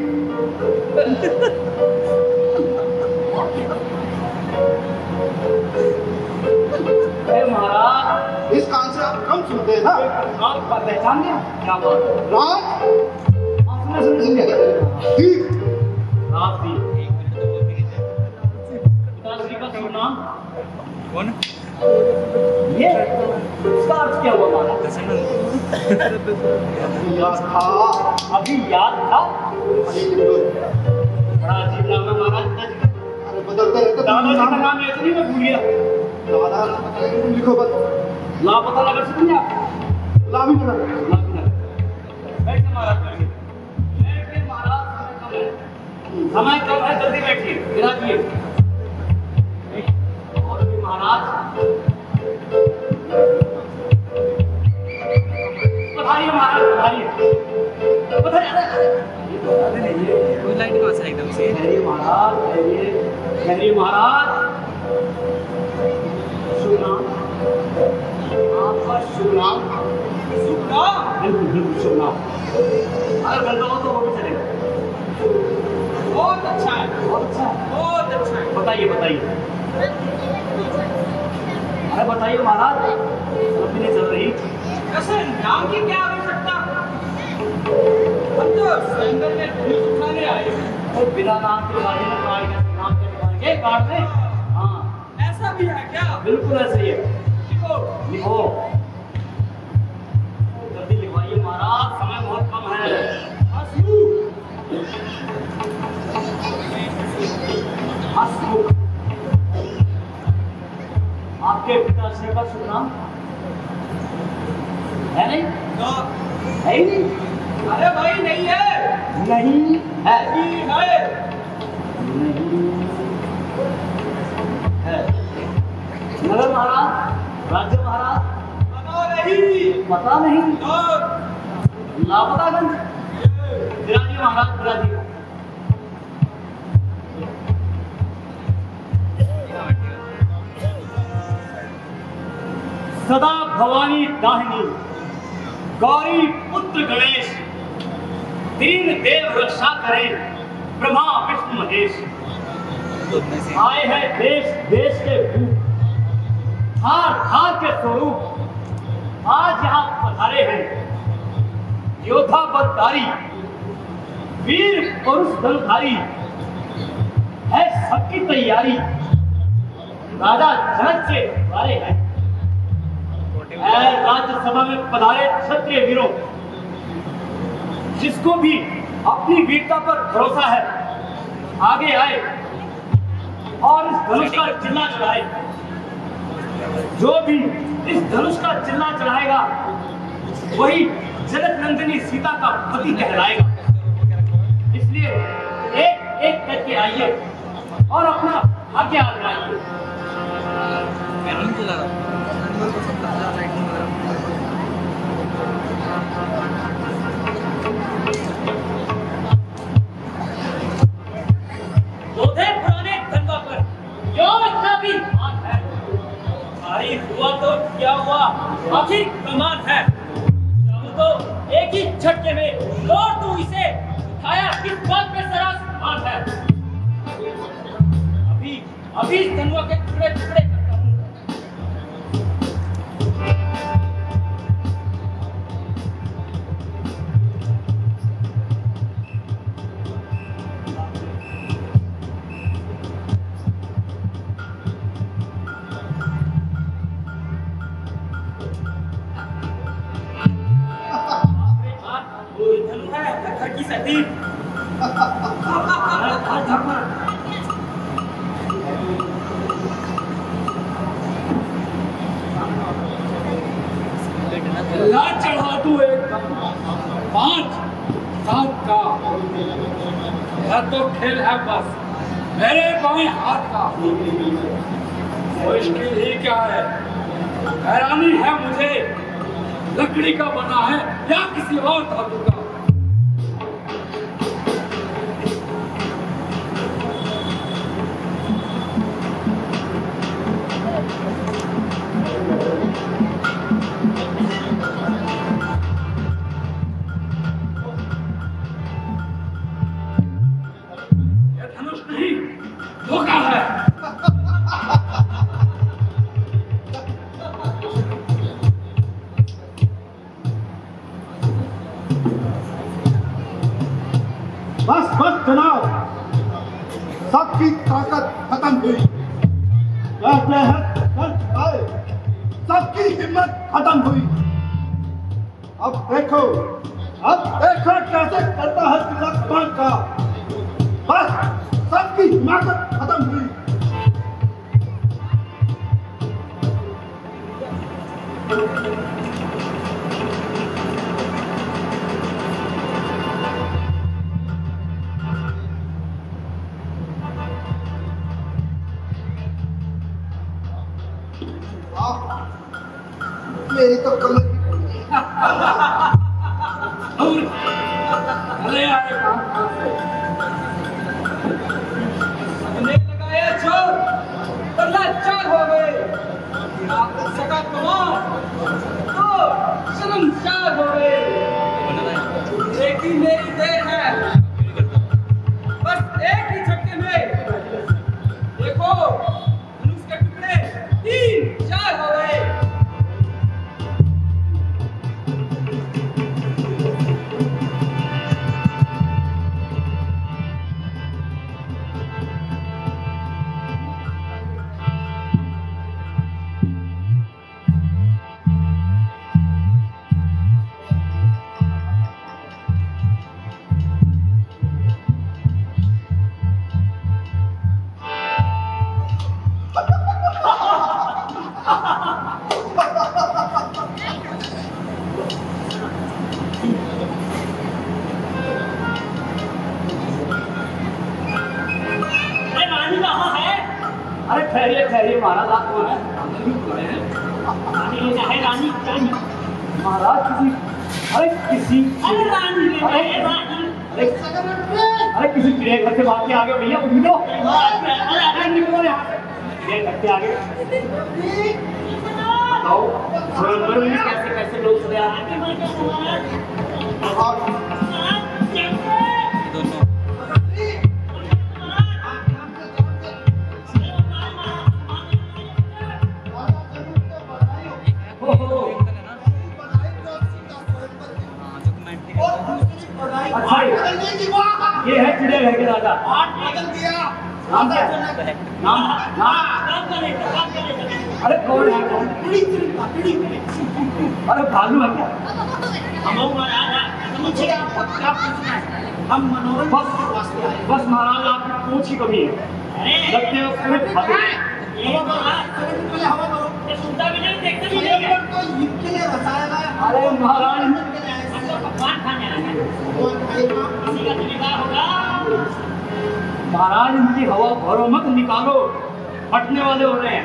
महाराज
इस कान से आप कम सुनते हैं ना?
आप पहचान गया? क्या बात?
राज
दीप। राज दीप। पिताश्री का शुभ नाम? कौन? ये इसका अर्थ क्या हुआ महाराज?
याद था।
अभी याद था? बड़ा अजीब नाम है महाराज।
अरे बदलते रहते।
दादाजी का नाम ऐसे नहीं मैं भूल गया।
दादा तुम लिखो बस।
लापता नगर से नहीं आप?
गुलाबी नगर।
गुलाबी नगर। बैठ के महाराज, बैठ के महाराज।
समय कम है, जल्दी बैठिए, विराजिए। और भी महाराज पधारिए, महाराज पधारिए।
एकदम से
ठहरिए महाराज, ठहरिए महाराज। शुभ नाम, आपका शुभ नाम?
शुभ नाम?
बिल्कुल बिल्कुल शुभ नाम। अगर गलत हो तो वो भी चलेगा।
बहुत अच्छा है,
बहुत अच्छा है,
बहुत अच्छा है।
बताइए बताइए। अरे बताइए महाराज, समझ नहीं चल रही।
वैसे नाम की क्या आवश्यकता? हम तो सैंडल में धूल उठाने आए हैं।
और बिना नाम के गाड़ी में कार्ड कैसे नाम के दिखाएंगे कार्ड में? हाँ
ऐसा भी है क्या?
बिल्कुल ऐसे ही है।
लिखो।
लिखो, जल्दी लिखवाइए महाराज, समय बहुत कम है। हसमुख, आपके पिताश्री का शुभ नाम है? नहीं है ही नहीं।
अरे भाई नहीं है,
नहीं है,
नहीं है।
नहीं है। नगर महाराज, राज्य महाराज,
पता नहीं,
पता नहीं,
और
लापतागंज। विराजिए महाराज, विराजिए। सदा भवानी दाहिनी, गौरी पुत्र गणेश, दीन देव रक्षा करें, ब्रह्मा विष्णु महेश। आए हैं देश देश के भूप, हार हार के स्वरूप, आज यहाँ पधारे हैं योद्धा बदकारी, वीर पुरुष धनुधारी, है सबकी तैयारी, राजा जनक से पधारे हैं। राज्यसभा में पधारे क्षत्रिय वीरों, जिसको भी अपनी वीरता पर भरोसा है, आगे आए और इस धनुष का चिल्ला चढ़ाए। जो भी इस धनुष का चिल्ला चढ़ाएगा वही जनक नंदिनी सीता का पति कहलाएगा। इसलिए एक एक करके आइए और अपना भाग्य आजमाइए।
योधे पुराने धनवा पर क्यों इतना भी मान है? भारी हुआ तो क्या हुआ, आखिर कमान है। चाहूं तो एक ही झटके में तोड़ दूं इसे, उठाया किस बात पे सरास मान है। अभी अभी इस धनवा के टुकड़े टुकड़े करता हूं। धनु है घर की सती।
लाज चढ़ा तू एक 5-7 का, यह तो खेल है बस मेरे बाएं हाथ का। मुश्किल ही क्या है, हैरानी है मुझे, लकड़ी का बना है या किसी और धातु का।
बस बस जनाब, सबकी ताकत खत्म हुई। कहते हैं कल आए, सबकी हिम्मत खत्म हुई। अब देखो कैसे करता है तिलक कौन का। बस सबकी हिम्मत खत्म हुई। मेरी तो कमर
अरे आए कहाँ से?
लगाया छोर बल्ला चार हो गए सका कमाल तो शर्मसार हो गए। एक ही मेरी देर है, बस एक ही झटके में देखो धनुष के टुकड़े 3-4 हो गए।
अरे ठहरिए ठहरिए महाराज, आप कौन है?
रानी
महाराज किसी अरे किसी चिड़िया घर से भाग के आगे भैया उठो। अरे निकलो यहाँ से, चिड़िया घर से आगे बताओ स्वयंवर में कैसे कैसे लोग चले आए? अच्छा ये है चिड़ियाघर के राजा। नाम क्या है? नाम अरे कौन है? अरे भालू है क्या?
हम मनोरंजन
बस महाराज आपकी पूछ ही कमी है, लगते हैं उसमें भालू। अरे महाराज महाराज इनकी हवा भरो मत, निकालो, फटने वाले हो रहे हैं।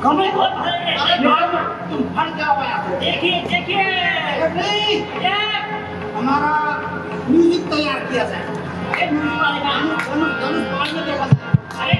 कम है
तुम फट जाओ यहाँ से।
देखिए
हमारा म्यूजिक तैयार किया जाए।
धनुष
बाढ़ में देखा जाए।
अरे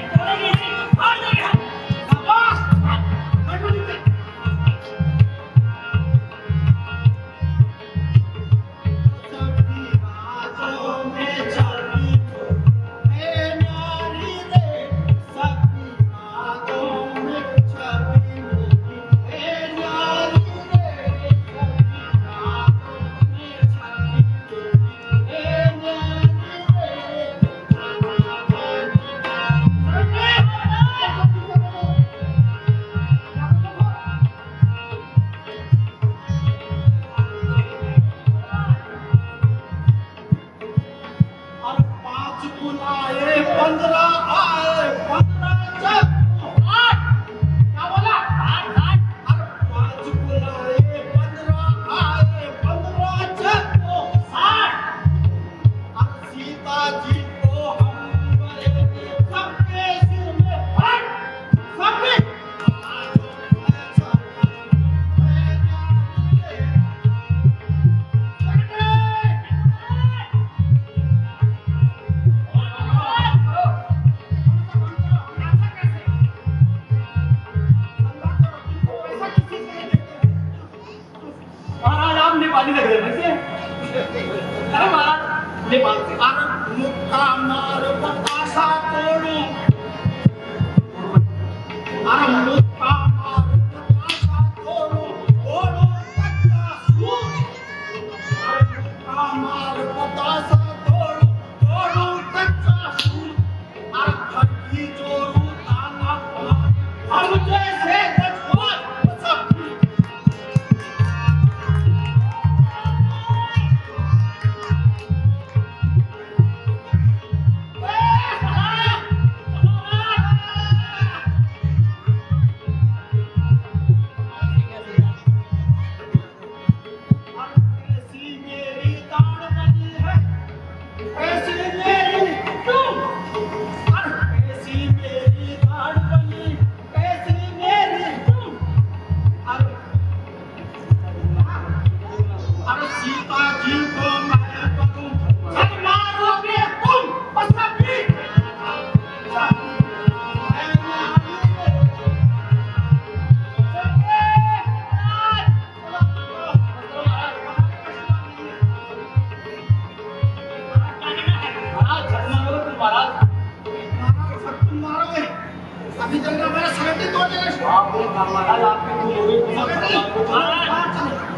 अभी तक हमारा समय तोड़ देगा।
आपने महाराज आपके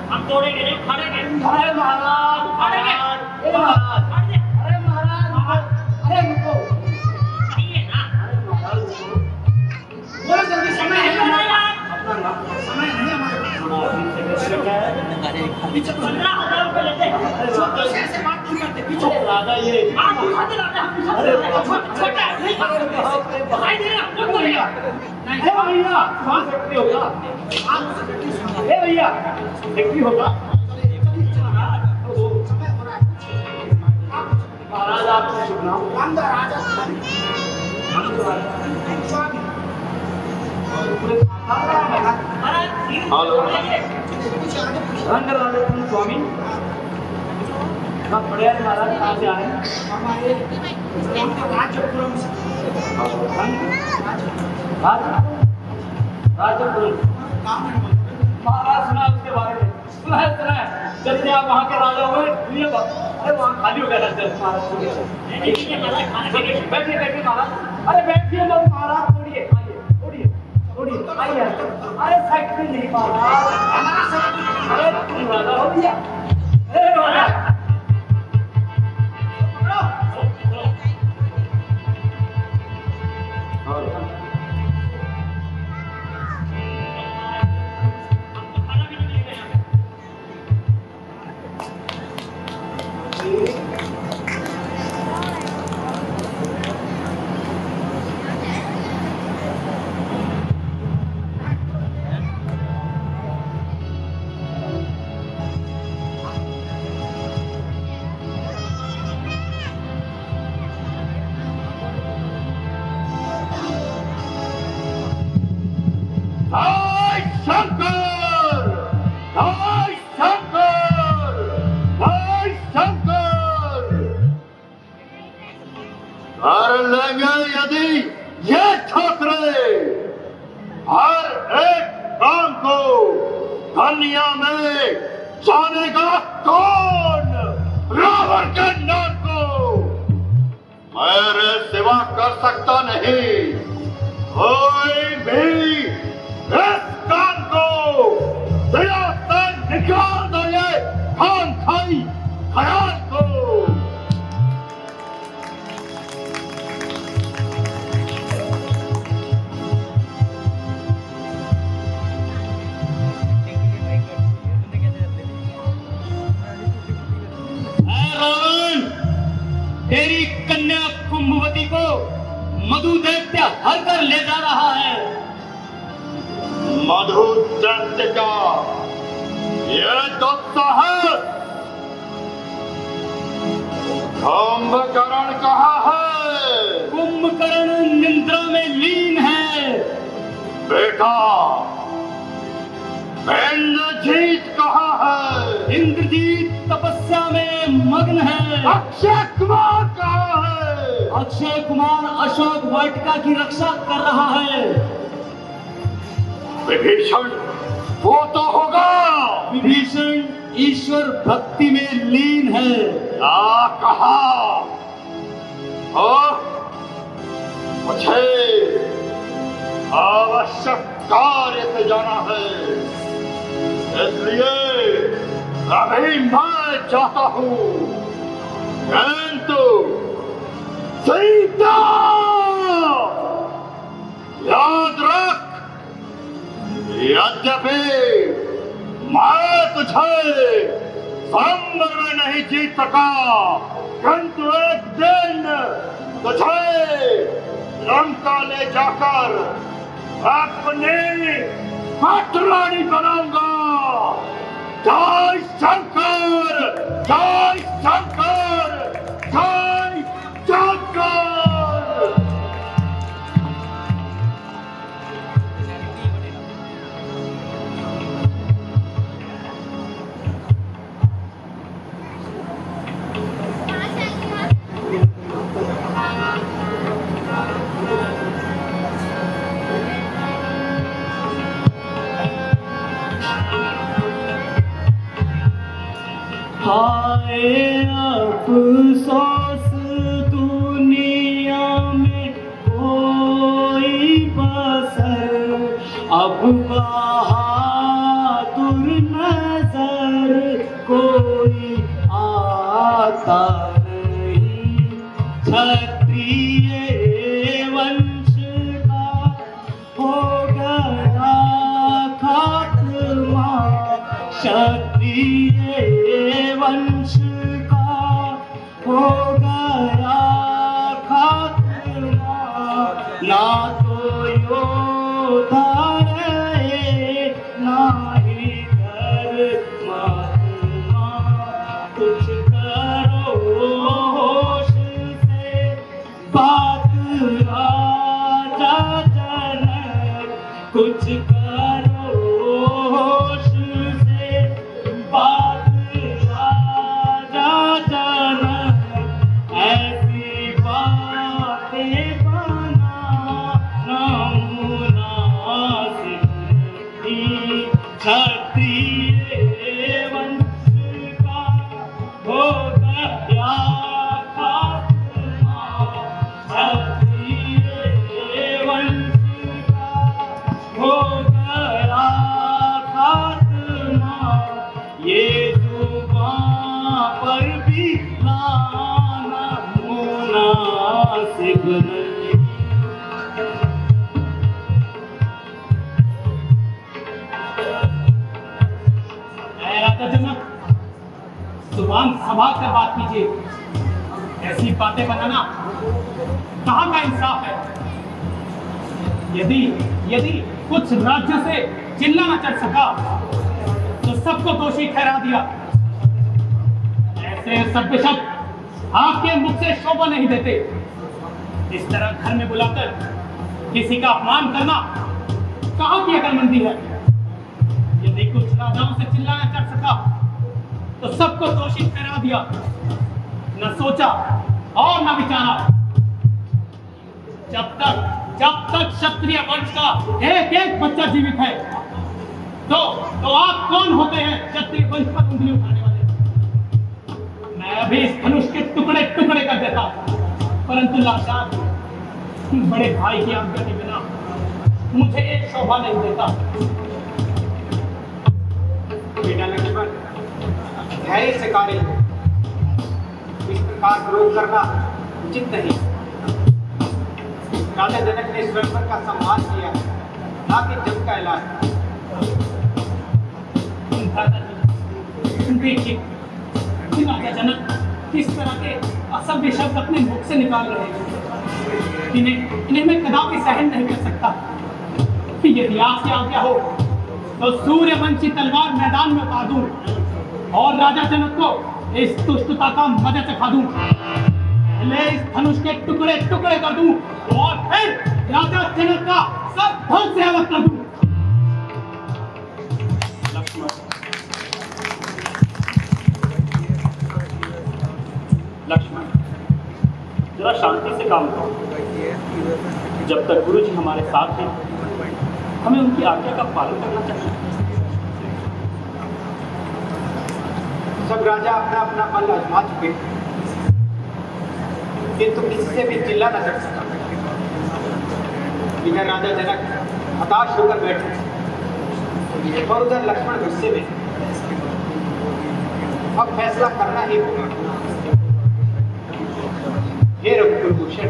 हम तोड़ेंगे नहीं, खाएंगे।
अरे महाराज,
अरे
महाराज, अरे महाराज, अरे रुको,
ये ना
बोलो जल्दी, समय है हमारा।
अपना नाम
समय नहीं हमारे पास।
अरे
15,000 रुपए लेते हैं।
छोटो से ऐसे बात नहीं करते, पीछे।
राजा ये
आप खाते राजा,
अरे
छोटा है, नहीं दिखाई दे रहा, कौन बोलेगा?
ए भैया, कहाँ सेक्रेटरी होगा? ए भैया, सेक्रेटरी होगा? महाराज आपको शुभ नाम।
अंदर राजा
रंग राजन स्वामी बड़े महाराज कहाँ से आए?
हमारे राजपुरम से।
राजपुरम महाराज सुना उसके बारे में, सुना है जब से आप वहाँ के राजा हुए, अरे वहाँ खाली हो गया था महाराज। बैठिए बैठिए महाराज, अरे बैठिए लोग महाराज, तोड़िए आइए, आइए, अरे फैक्ट्री नहीं महाराज, अरे तुम राजा हो गया, अरे राजा
यदि ये छोकरे हर एक काम को दुनिया में जानेगा कौन रावण के नाम को मेरे सिवा कर सकता नहीं। कोई भी इस काम को दिया से निकाल दो ये खान खाई खयाल को।
तेरी कन्या कुंभवती को मधु दैत्य हर कर ले जा रहा है।
मधु दैत्य का ये तो साहस कुंभकर्ण कहाँ है?
कुंभकर्ण निद्रा में लीन है।
बेटा इंद्रजीत कहाँ है?
इंद्रजीत तपस्या में मग्न है।
अक्षय कुमार कहाँ है?
अक्षय कुमार अशोक वाटिका की रक्षा कर रहा है।
विभीषण वो तो होगा।
विभीषण ईश्वर भक्ति में लीन है।
क्या कहा? मुझे आवश्यक कार्य से जाना है, इसलिए अभी मैं चाहता हूँ, किंतु सीता याद रख, यद्यपि मैं तुझे स्वयंवर में नहीं जीत सका, किंतु एक दिन तुझे लंका ले जाकर अपनी पटरानी बनाऊंगा। जय शंकर, जय शंकर, जय शंकर।
हाय
अब बहादुर नजर कोई आता नहीं, क्षत्रिय वंश का हो गया खात्मा, क्षत्रिय वंश का हो गया खात्मा, ना तो योद्धा रहे ना ही धर्मात्मा, कुछ करो होश से बात राजा जनक, कुछ करो होश से बात राजा जनक, ऐसी बातें बनाना मुनासिब नहीं, क्षत्रिय वंश का हो गया खात्मा, क्षत्रिय वंश का हो गया खात्मा, ये जुबां पर भी लाना मुनासिब नहीं।
राजा जनक, जुबान संभाल कर बात कीजिए। ऐसी बातें बनाना कहाँ का इंसाफ है? यदि कुछ राज्य से चिल्ला न चढ़ सका तो सबको दोषी ठहरा दिया। ऐसे सभ्य शब्द आपके मुख से शोभा नहीं देते। इस तरह घर में बुलाकर किसी का अपमान करना कहाँ की अकलमंदी है? यदि कुछ राजाओं से चिल्लाना चढ़ सका तो सबको दोषी ठहरा दिया। न सोचा और न विचारा। जब तक क्षत्रिय वंश का एक एक बच्चा जीवित है तो आप कौन होते हैं क्षत्रिय वंश पर उंगली उठाने वाले? मैं अभी इस धनुष के टुकड़े टुकड़े कर देता, परंतु लाचार बड़े भाई की आज्ञा के बिना मुझे एक शोभा नहीं देता।
बेटा लक्ष्मण, धैर्य से कार्य लो। इस प्रकार क्रोध करना उचित नहीं। राजा जनक ने स्वयंवर का सम्मान किया, ना कि जग का ऐलान।
देखिए, राजा जनक किस तरह के असभ्य शब्द अपने मुख से निकाल रहे हैं। इन्हें मैं कदापि सहन नहीं कर सकता। यदि आपकी आज्ञा हो तो सूर्यवंशी तलवार मैदान में उतार दूं और राजा जनक को इस दुष्टता का मजा चखा दूं। पहले इस धनुष के टुकड़े टुकड़े कर दूं और फिर राजा जनक का सब धन से अलग कर दूं।
लक्ष्मण, जरा शांति से काम करो। जब तक गुरु जी हमारे साथ हैं, हमें उनकी आज्ञा का पालन करना चाहिए।
सब राजा अपना अपना बल आजमा चुके, किंतु किससे भी चिल्ला न कर सका। इधर राजा जनक हताश होकर बैठे और उधर लक्ष्मण गुस्से में। अब फैसला करना ही होगा। हे रघुकुल भूषण,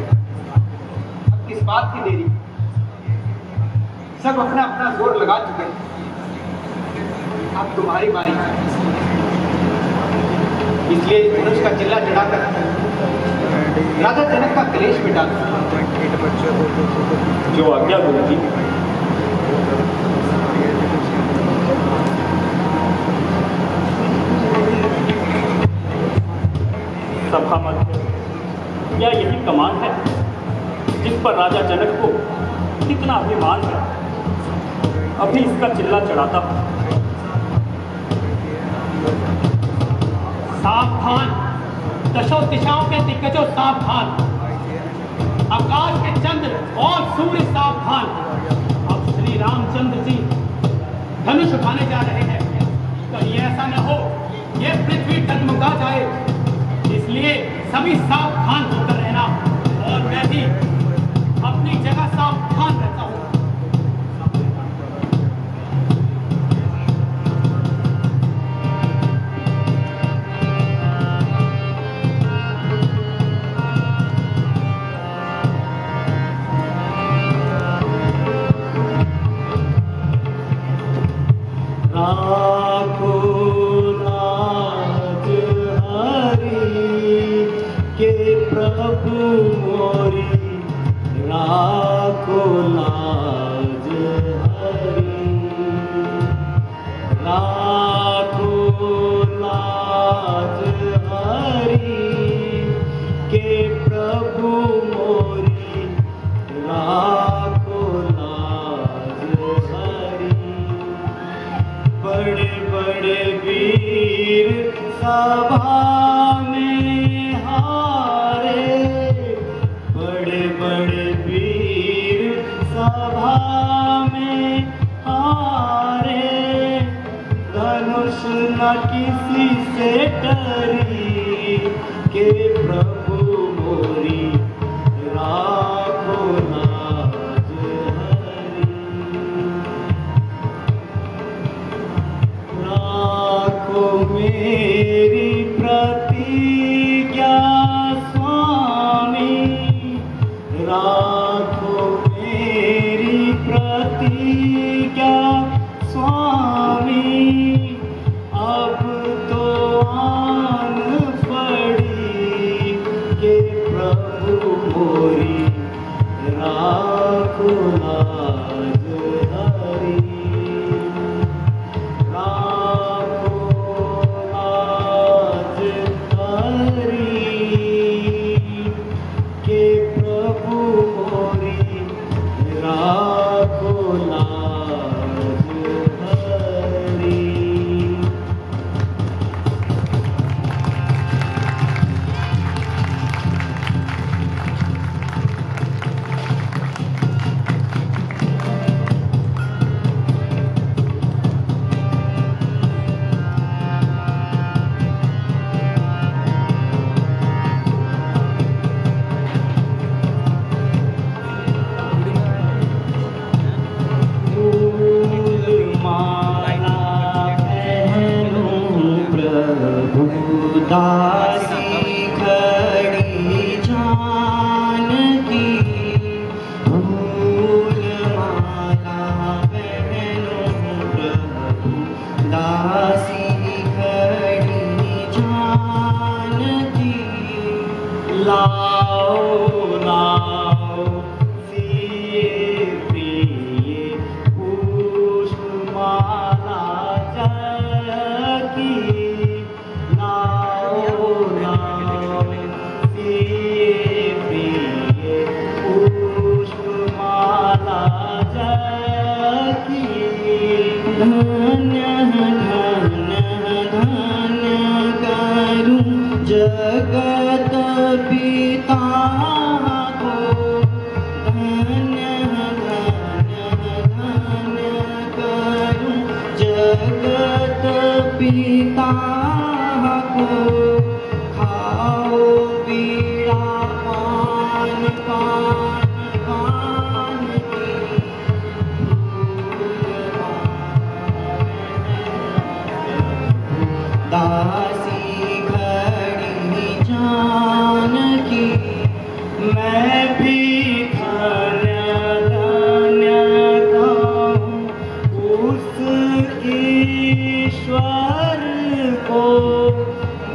अब किस बात की देरी? सब अपना अपना जोर लगा चुके, अब तुम्हारी बारी। इसलिए धनुष का चिल्ला चढ़ाकर राजा जनक का क्लेश मिटा दो।
जो आज्ञा गुरु जी। सभा मध्य या यही कमान है जिस पर राजा जनक को कितना अभिमान है। अभी इसका चिल्ला चढ़ाता हूं।
सावधान, दशों दिशाओं के दिग्गजों सावधान, आकाश के चंद्र और सूर्य सावधान। अब श्री रामचंद्र जी धनुष उठाने जा रहे हैं। कहीं ऐसा न हो ये पृथ्वी डगमगा जाए, इसलिए सभी सावधान होकर रहना और मैं भी अपनी जगह सावधान रहता हूँ।
में हारे, बड़े बड़े वीर सभा में हारे, धनुष न किसी से डरी, के प्रभु मोरी राखो लाज हरी। राखो मेरी प्रतिज्ञा स्वामी, राखो मेरी प्रतिज्ञा स्वामी, अब तो आन पड़ी, के प्रभु मोरी राखो लाज हरी। राखो लाज हरी, के प्रभु मोरी राखो लाज हरी। दासी खड़ी जानकी, फूल माला पहनूं प्रभु। दासी खड़ी जानकी, लाओ लाओ सिए प्रिय पुष्प माला जकी। धन्य धन्य धन्य करूं जगत पिता को, धन्य धन्य धन्य करूं जगत पिता को। खाओ पीड़ा पान पान पान की, दासी खड़ी जानकी, मैं भी धन्य धन्य कहूं उस ईश्वर को।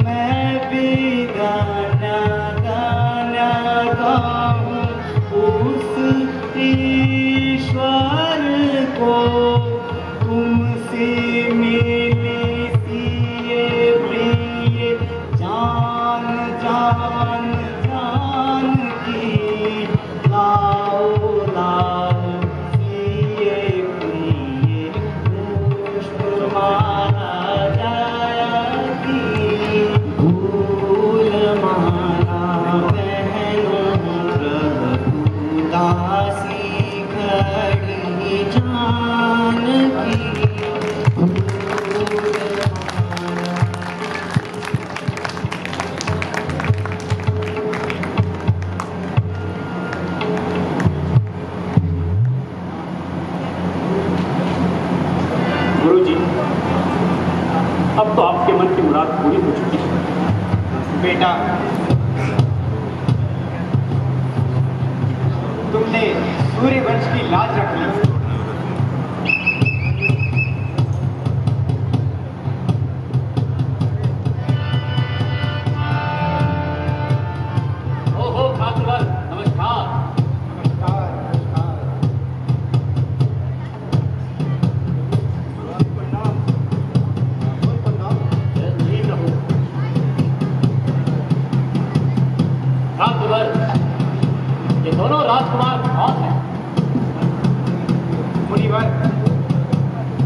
मैं भी धन्य धन्य कहूं उस ईश्वर को। तुमसे मिली जान जान जान की, लाओ लाओ सिए प्रिय पुष्प माला जकी। फूल माला पहनूं प्रभु, दासी खड़ी जानकी।
अब तो आपके मन की मुराद पूरी हो चुकी है।
बेटा, तुमने सूर्यवंश की लाज रख ली।
ओहो ठाकुर, नमस्कार।
नमस्कार नमस्कार।
ठाकुर, ये दोनों राजकुमार कौन हैं?
मुनिवर,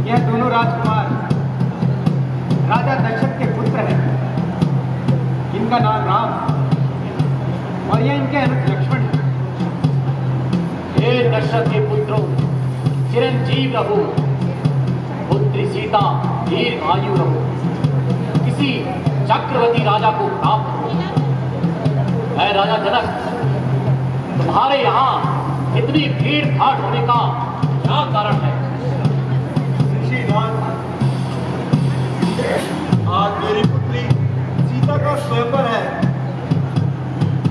यह दोनों राजकुमार राजा दशरथ के पुत्र हैं।
दशरथ के पुत्रों चिरंजीव रहो, पुत्री सीता दीर्घ आयु रहो, किसी चक्रवर्ती राजा को प्राप्त हो। है राजा जनक, तुम्हारे यहाँ इतनी भीड़ भाड़ होने का क्या कारण है?
ऋषिराज, आज मेरी पुत्री सीता का स्वयंवर है।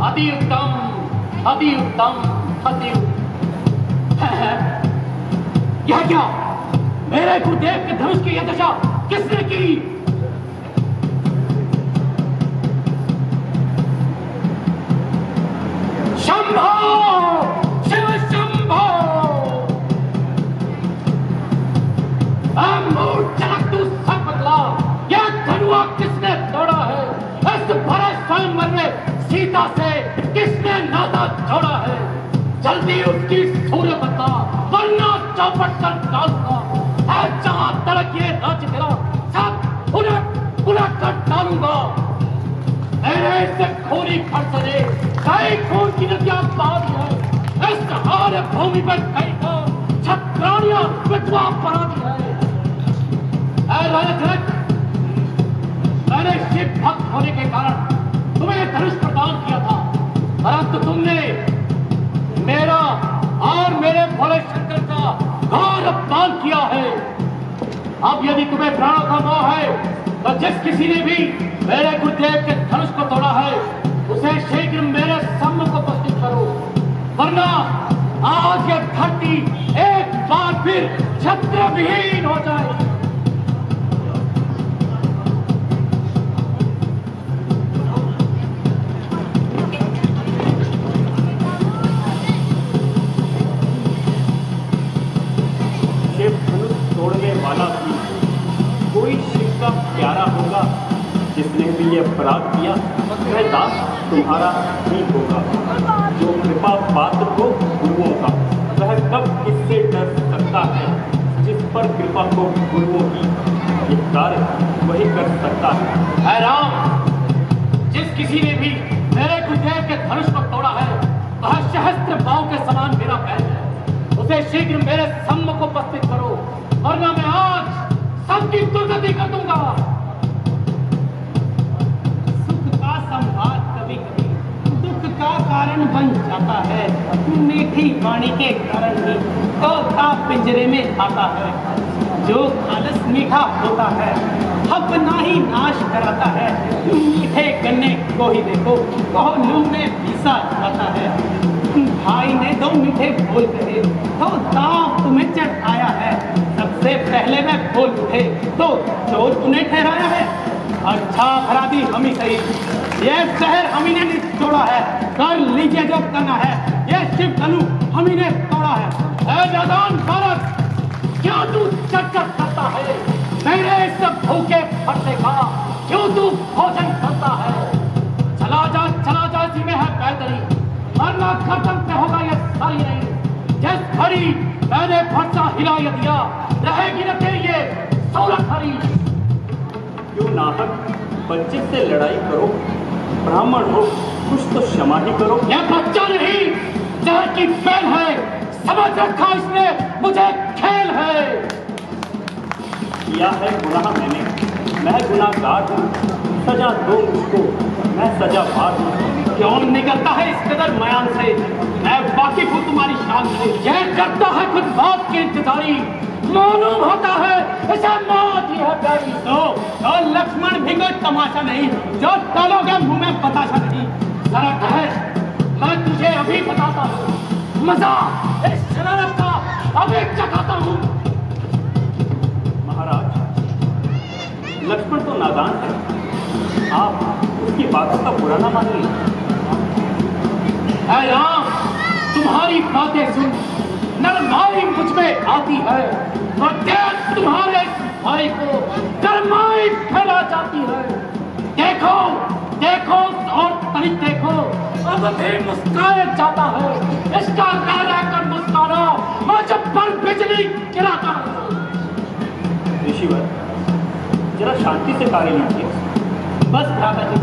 अति उत्तम, अति उत्तम, अति उत्तम। यह क्या? मेरे गुरुदेव के धनुष की यह दशा किसने की? शंभो, शिव शंभो! जनक तू सब बतला, यह धनुआ किसने तोड़ा है? इस भरे स्वयंवर में सीता से किसने नाता जोड़ा है? जल्दी उसकी सूरत बता, वरना चौपट कर डालूंगा। जहां तक ये राज्य तेरा सब उलट कर डालूंगा। मेरे से खूनी खड़सने कई खून की नदियां बहाती है। इस हार भूमि पर कई को छत्राणियां विधवा बनाती है। राजा जनक, मैंने शिव भक्त होने के कारण तुम्हें धनुष प्रदान किया था, परंतु तुमने मेरा और मेरे भोले शंकर का घोर अपमान किया है। अब यदि तुम्हें प्राणों का मोह है तो जिस किसी ने भी मेरे गुरुदेव के धनुष को तोड़ा है उसे शीघ्र मेरे सम्मुख उपस्थित करो, वरना आज यह धरती एक बार फिर छत्र विहीन हो जाए।
शिव धनुष तोड़ने वाला भी कोई शिव का प्यारा होगा। जिसने भी ये अपराध किया वह दास तुम्हारा ही होगा। जो कृपा पात्र हो गुरुओं का, वह कब किससे डर सकता है? जिस पर कृपा हो गुरुओं की, ये कार्य वही कर सकता है।
है राम, जिस किसी ने भी मेरे गुरुदेव के धनुष को तोड़ा है वह सहस्त्र बाव के समान मेरा बैल है। उसे शीघ्र मेरे सम्मुख उपस्थित करो, वरना मैं आज सबकी दुर्गति कर दूंगा।
संवाद कभी कभी दुख का कारण बन जाता है। मीठी वाणी के कारण ही तोता पिंजरे में आता है। जो आलस मीठा होता है अपना ही नाश कराता है। मीठे गन्ने को ही देखो, कोहलू में पीसा जाता है। भाई ने दो मीठे बोल कहे तो दांव तुम्हें चढ़ाया है। सबसे पहले मैं बोल उठे तो चोर तूने ठहराया है। अच्छा खराबी हम ही सही, ये शहर हम ही ने तोड़ा है। कर लीजिए जो करना है, ये शिव धनु हम ही ने तोड़ा है। ऐ नादान भारत, क्यों तू चक्कर करता है? मेरे सब भूखे फटे का क्यों तू भोजन करता है? चला जा इसी में है बेहतरी, वरना खत्म पे होगा ये सारी नहीं। जिस घड़ी मैंने फरसा हिला दिया रहेगी न तेरी ये सौरभ हरी।
क्यों नाहक बच्चे से लड़ाई करो? ब्राह्मण हो कुछ तो क्षमा ही करो।
यह बच्चा नहीं, जहर की फैल है। समझ रखा इसने मुझे खेल है।
किया है गुनाह मैंने, मैं गुनाहगार हूँ। सजा दो मुझको, मैं सजावार हूँ।
क्यों निकलता है इस कदर मयान से? मैं वाकिफ हूँ तुम्हारी शान से।
यह करता है खुद बात की इंतजारी, मालूम होता है इसे मौत ही है प्यारी।
तो लक्ष्मण भी कोई तमाशा नहीं जो डालोगे मुंह में बताशा नहीं।
जरा ठहर, मैं तुझे अभी बताता हूँ। मजा इस शरारत का अभी चखाता हूँ।
महाराज, लक्ष्मण तो नादान है, आप उसकी बातों का बुरा ना मानिए।
ऐ राम, तुम्हारी बातें सुन नरमाई मुझ में आती है और देख तुम्हारे भाई को गरमाई फैला जाती है। देखो और तनिक देखो, अब भी मुस्कुराया जाता है। इसका कार्य कर मुस्कुराना, मैं जब पर बिजली गिराता हूँ।
ऋषिवर, जरा शांति से कार्य लीजिए।
बस दादाजी,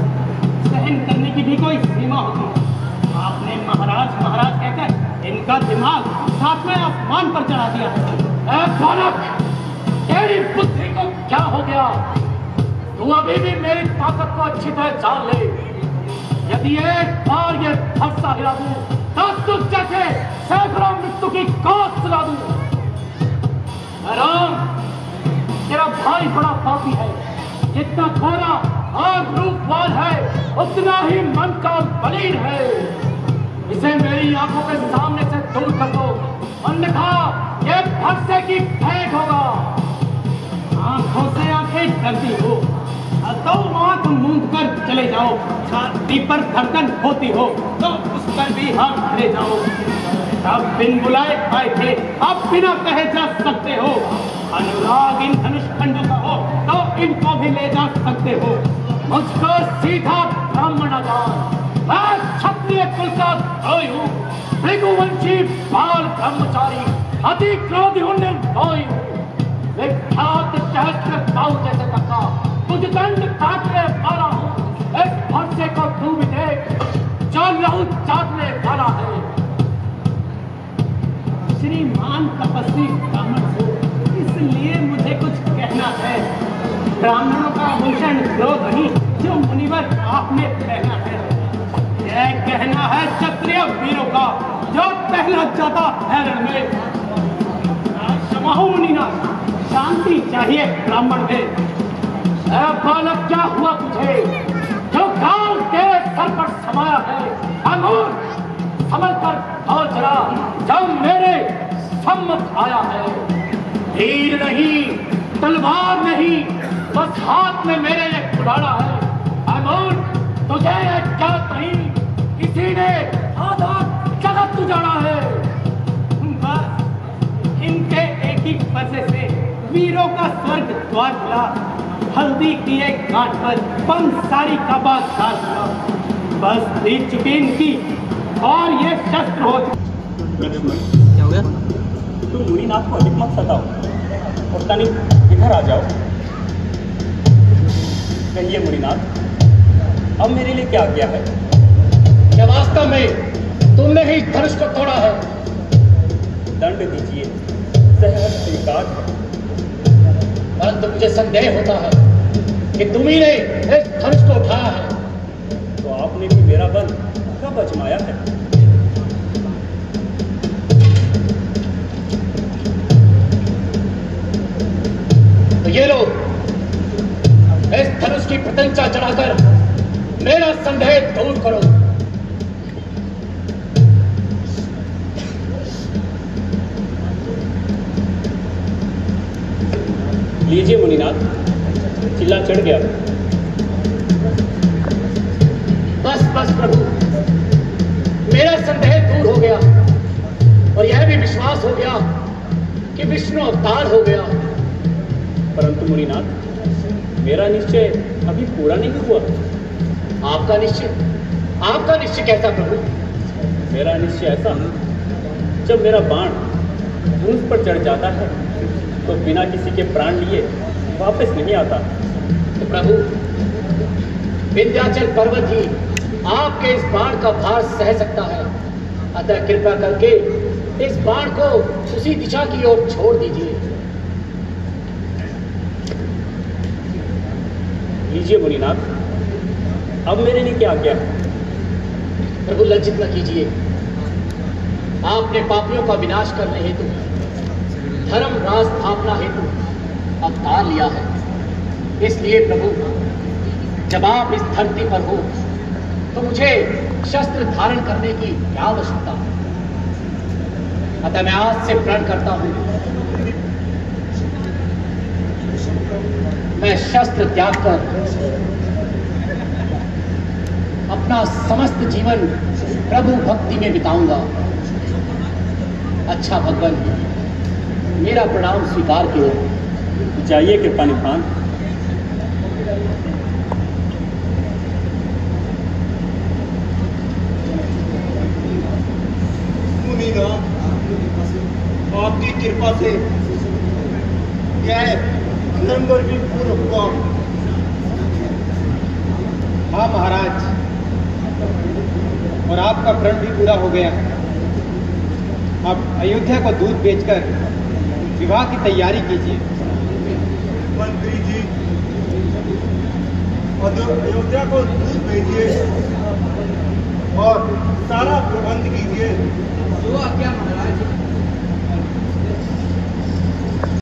सहन करने की भी कोई सीमा होती है। आपने महाराज कहकर इनका दिमाग सातवें आसमान पर चढ़ा दिया है।
ए बालक, तेरी बुद्धि को क्या हो गया? तू अभी भी मेरी ताकत को अच्छी तरह जान ले। यदि एक बार ये फरसा हिला दूं तो तुझ जैसे सैकड़ों मृत्यु की कौस सुला दूं। राम, तेरा भाई बड़ा पापी है। जितना गोरा और रूपवान है उतना ही मन का बलीन है। इसे मेरी आंखों के सामने से दूर कर दो, अन्यथा ये फरसे की भेंट होगा।
आंखों से आंखें डरती हो तो आंख मूंद कर चले जाओ। छाती पर धड़कन होती हो तो उस पर भी हाथ खड़े जाओ। अब बिन बुलाए आए थे, अब बिना कहे जा सकते हो। अनुराग इन धनुष खंडों का हो तो इनको भी ले जा सकते हो।
मुझको सीधा ब्राह्मण जान, मैं क्षत्रिय कुल का धोई हूँ, भृगुवंशी बाल ब्रह्मचारी, अति क्रोधी हूँ, निर्भय हूँ। विख्यात सहस्त्र बाहु जैसे तका तुझ दंड काटने वाला हूँ। इस फरसे को तू भी देख, जो लहू चाटने वाला है।
श्रीमान तपस्वी ब्राह्मण हो, इसलिए मुझे कुछ कहना है। ब्राह्मणों का भूषण क्रोध नहीं जो मुनिवर आपने पहना है। यह कहना है क्षत्रिय वीरों का जो पहला जाता है रण में। क्षमा हो मुनिनाथ, शांति चाहिए ब्राह्मण में।
बालक, क्या हुआ तुझे? जो काल तेरे सर पर समाया है, अंगूर संभल कर और जरा, जब मेरे सम्मुख आया है। तीर नहीं, तलवार नहीं, बस हाथ में मेरे एक कुल्हाड़ा है। अंगूर, तुझे एक ज्ञात नहीं, किसी ने आधा जगत उजाड़ा है।
बस इनके एक ही फरसे से वीरों का स्वर्ग द्वार खुला। हल्दी की एक गांठ पर पंसारी का बाजार खुला। बस बीत चुकी इनकी और ये शस्त्र हो चुके।
क्या हो गया? तुम मुनिनाथ को अधिक मत सताओ और तनिक इधर आ जाओ। कहिए मुनिनाथ, अब मेरे लिए क्या आज्ञा है?
क्या वास्तव में तुमने ही धनुष को तोड़ा है?
दंड दीजिए, सहर्ष स्वीकार है।
परंतु मुझे संदेह होता है कि तुम ही ने इस धनुष को उठाया है।
तो आपने भी मेरा बल कब अजमाया है?
तो ये लो, इस धनुष की प्रत्यंचा चढ़ाकर मेरा संदेह दूर करो।
लीजिए मुनिनाथ, चिल्ला चढ़ गया।
बस बस प्रभु, मेरा संदेह दूर हो गया और यह भी विश्वास हो गया कि विष्णु अवतार हो गया।
परंतु मुनिनाथ, मेरा निश्चय अभी पूरा नहीं हुआ।
आपका निश्चय कैसा प्रभु?
मेरा निश्चय ऐसा, जब मेरा बाण धनुष पर चढ़ जाता है तो बिना किसी के प्राण लिए वापस नहीं आता।
तो प्रभु, विंध्याचल पर्वत ही आपके इस बाण का भार सह सकता है। अतः कृपा करके इस बाण को उसी दिशा की ओर छोड़ दीजिए।
लीजिए मुनिनाथ, अब मेरे लिए क्या आज्ञा है?
प्रभु, लज्जित न कीजिए। आपने पापियों का विनाश करने हेतु, धर्म राज स्थापना हेतु अवतार लिया है। इसलिए प्रभु, जब आप इस धरती पर हो तो मुझे शस्त्र धारण करने की क्या आवश्यकता है? अतः मैं आज से प्रण करता हूं, मैं शस्त्र त्याग कर अपना समस्त जीवन प्रभु भक्ति में बिताऊंगा। अच्छा भगवान, मेरा प्रणाम स्वीकार करो।
जाइए कृपा निधान।
आपकी कृपा से यह नंबर भी पूर्ण हुआ। हाँ महाराज, और आपका प्रण भी पूरा हो गया।
अब अयोध्या को दूध बेचकर विवाह की तैयारी कीजिए।
मंत्री जी, अयोध्या को दूध भेजिए और सारा प्रबंध कीजिए।
जो आज्ञा महाराज।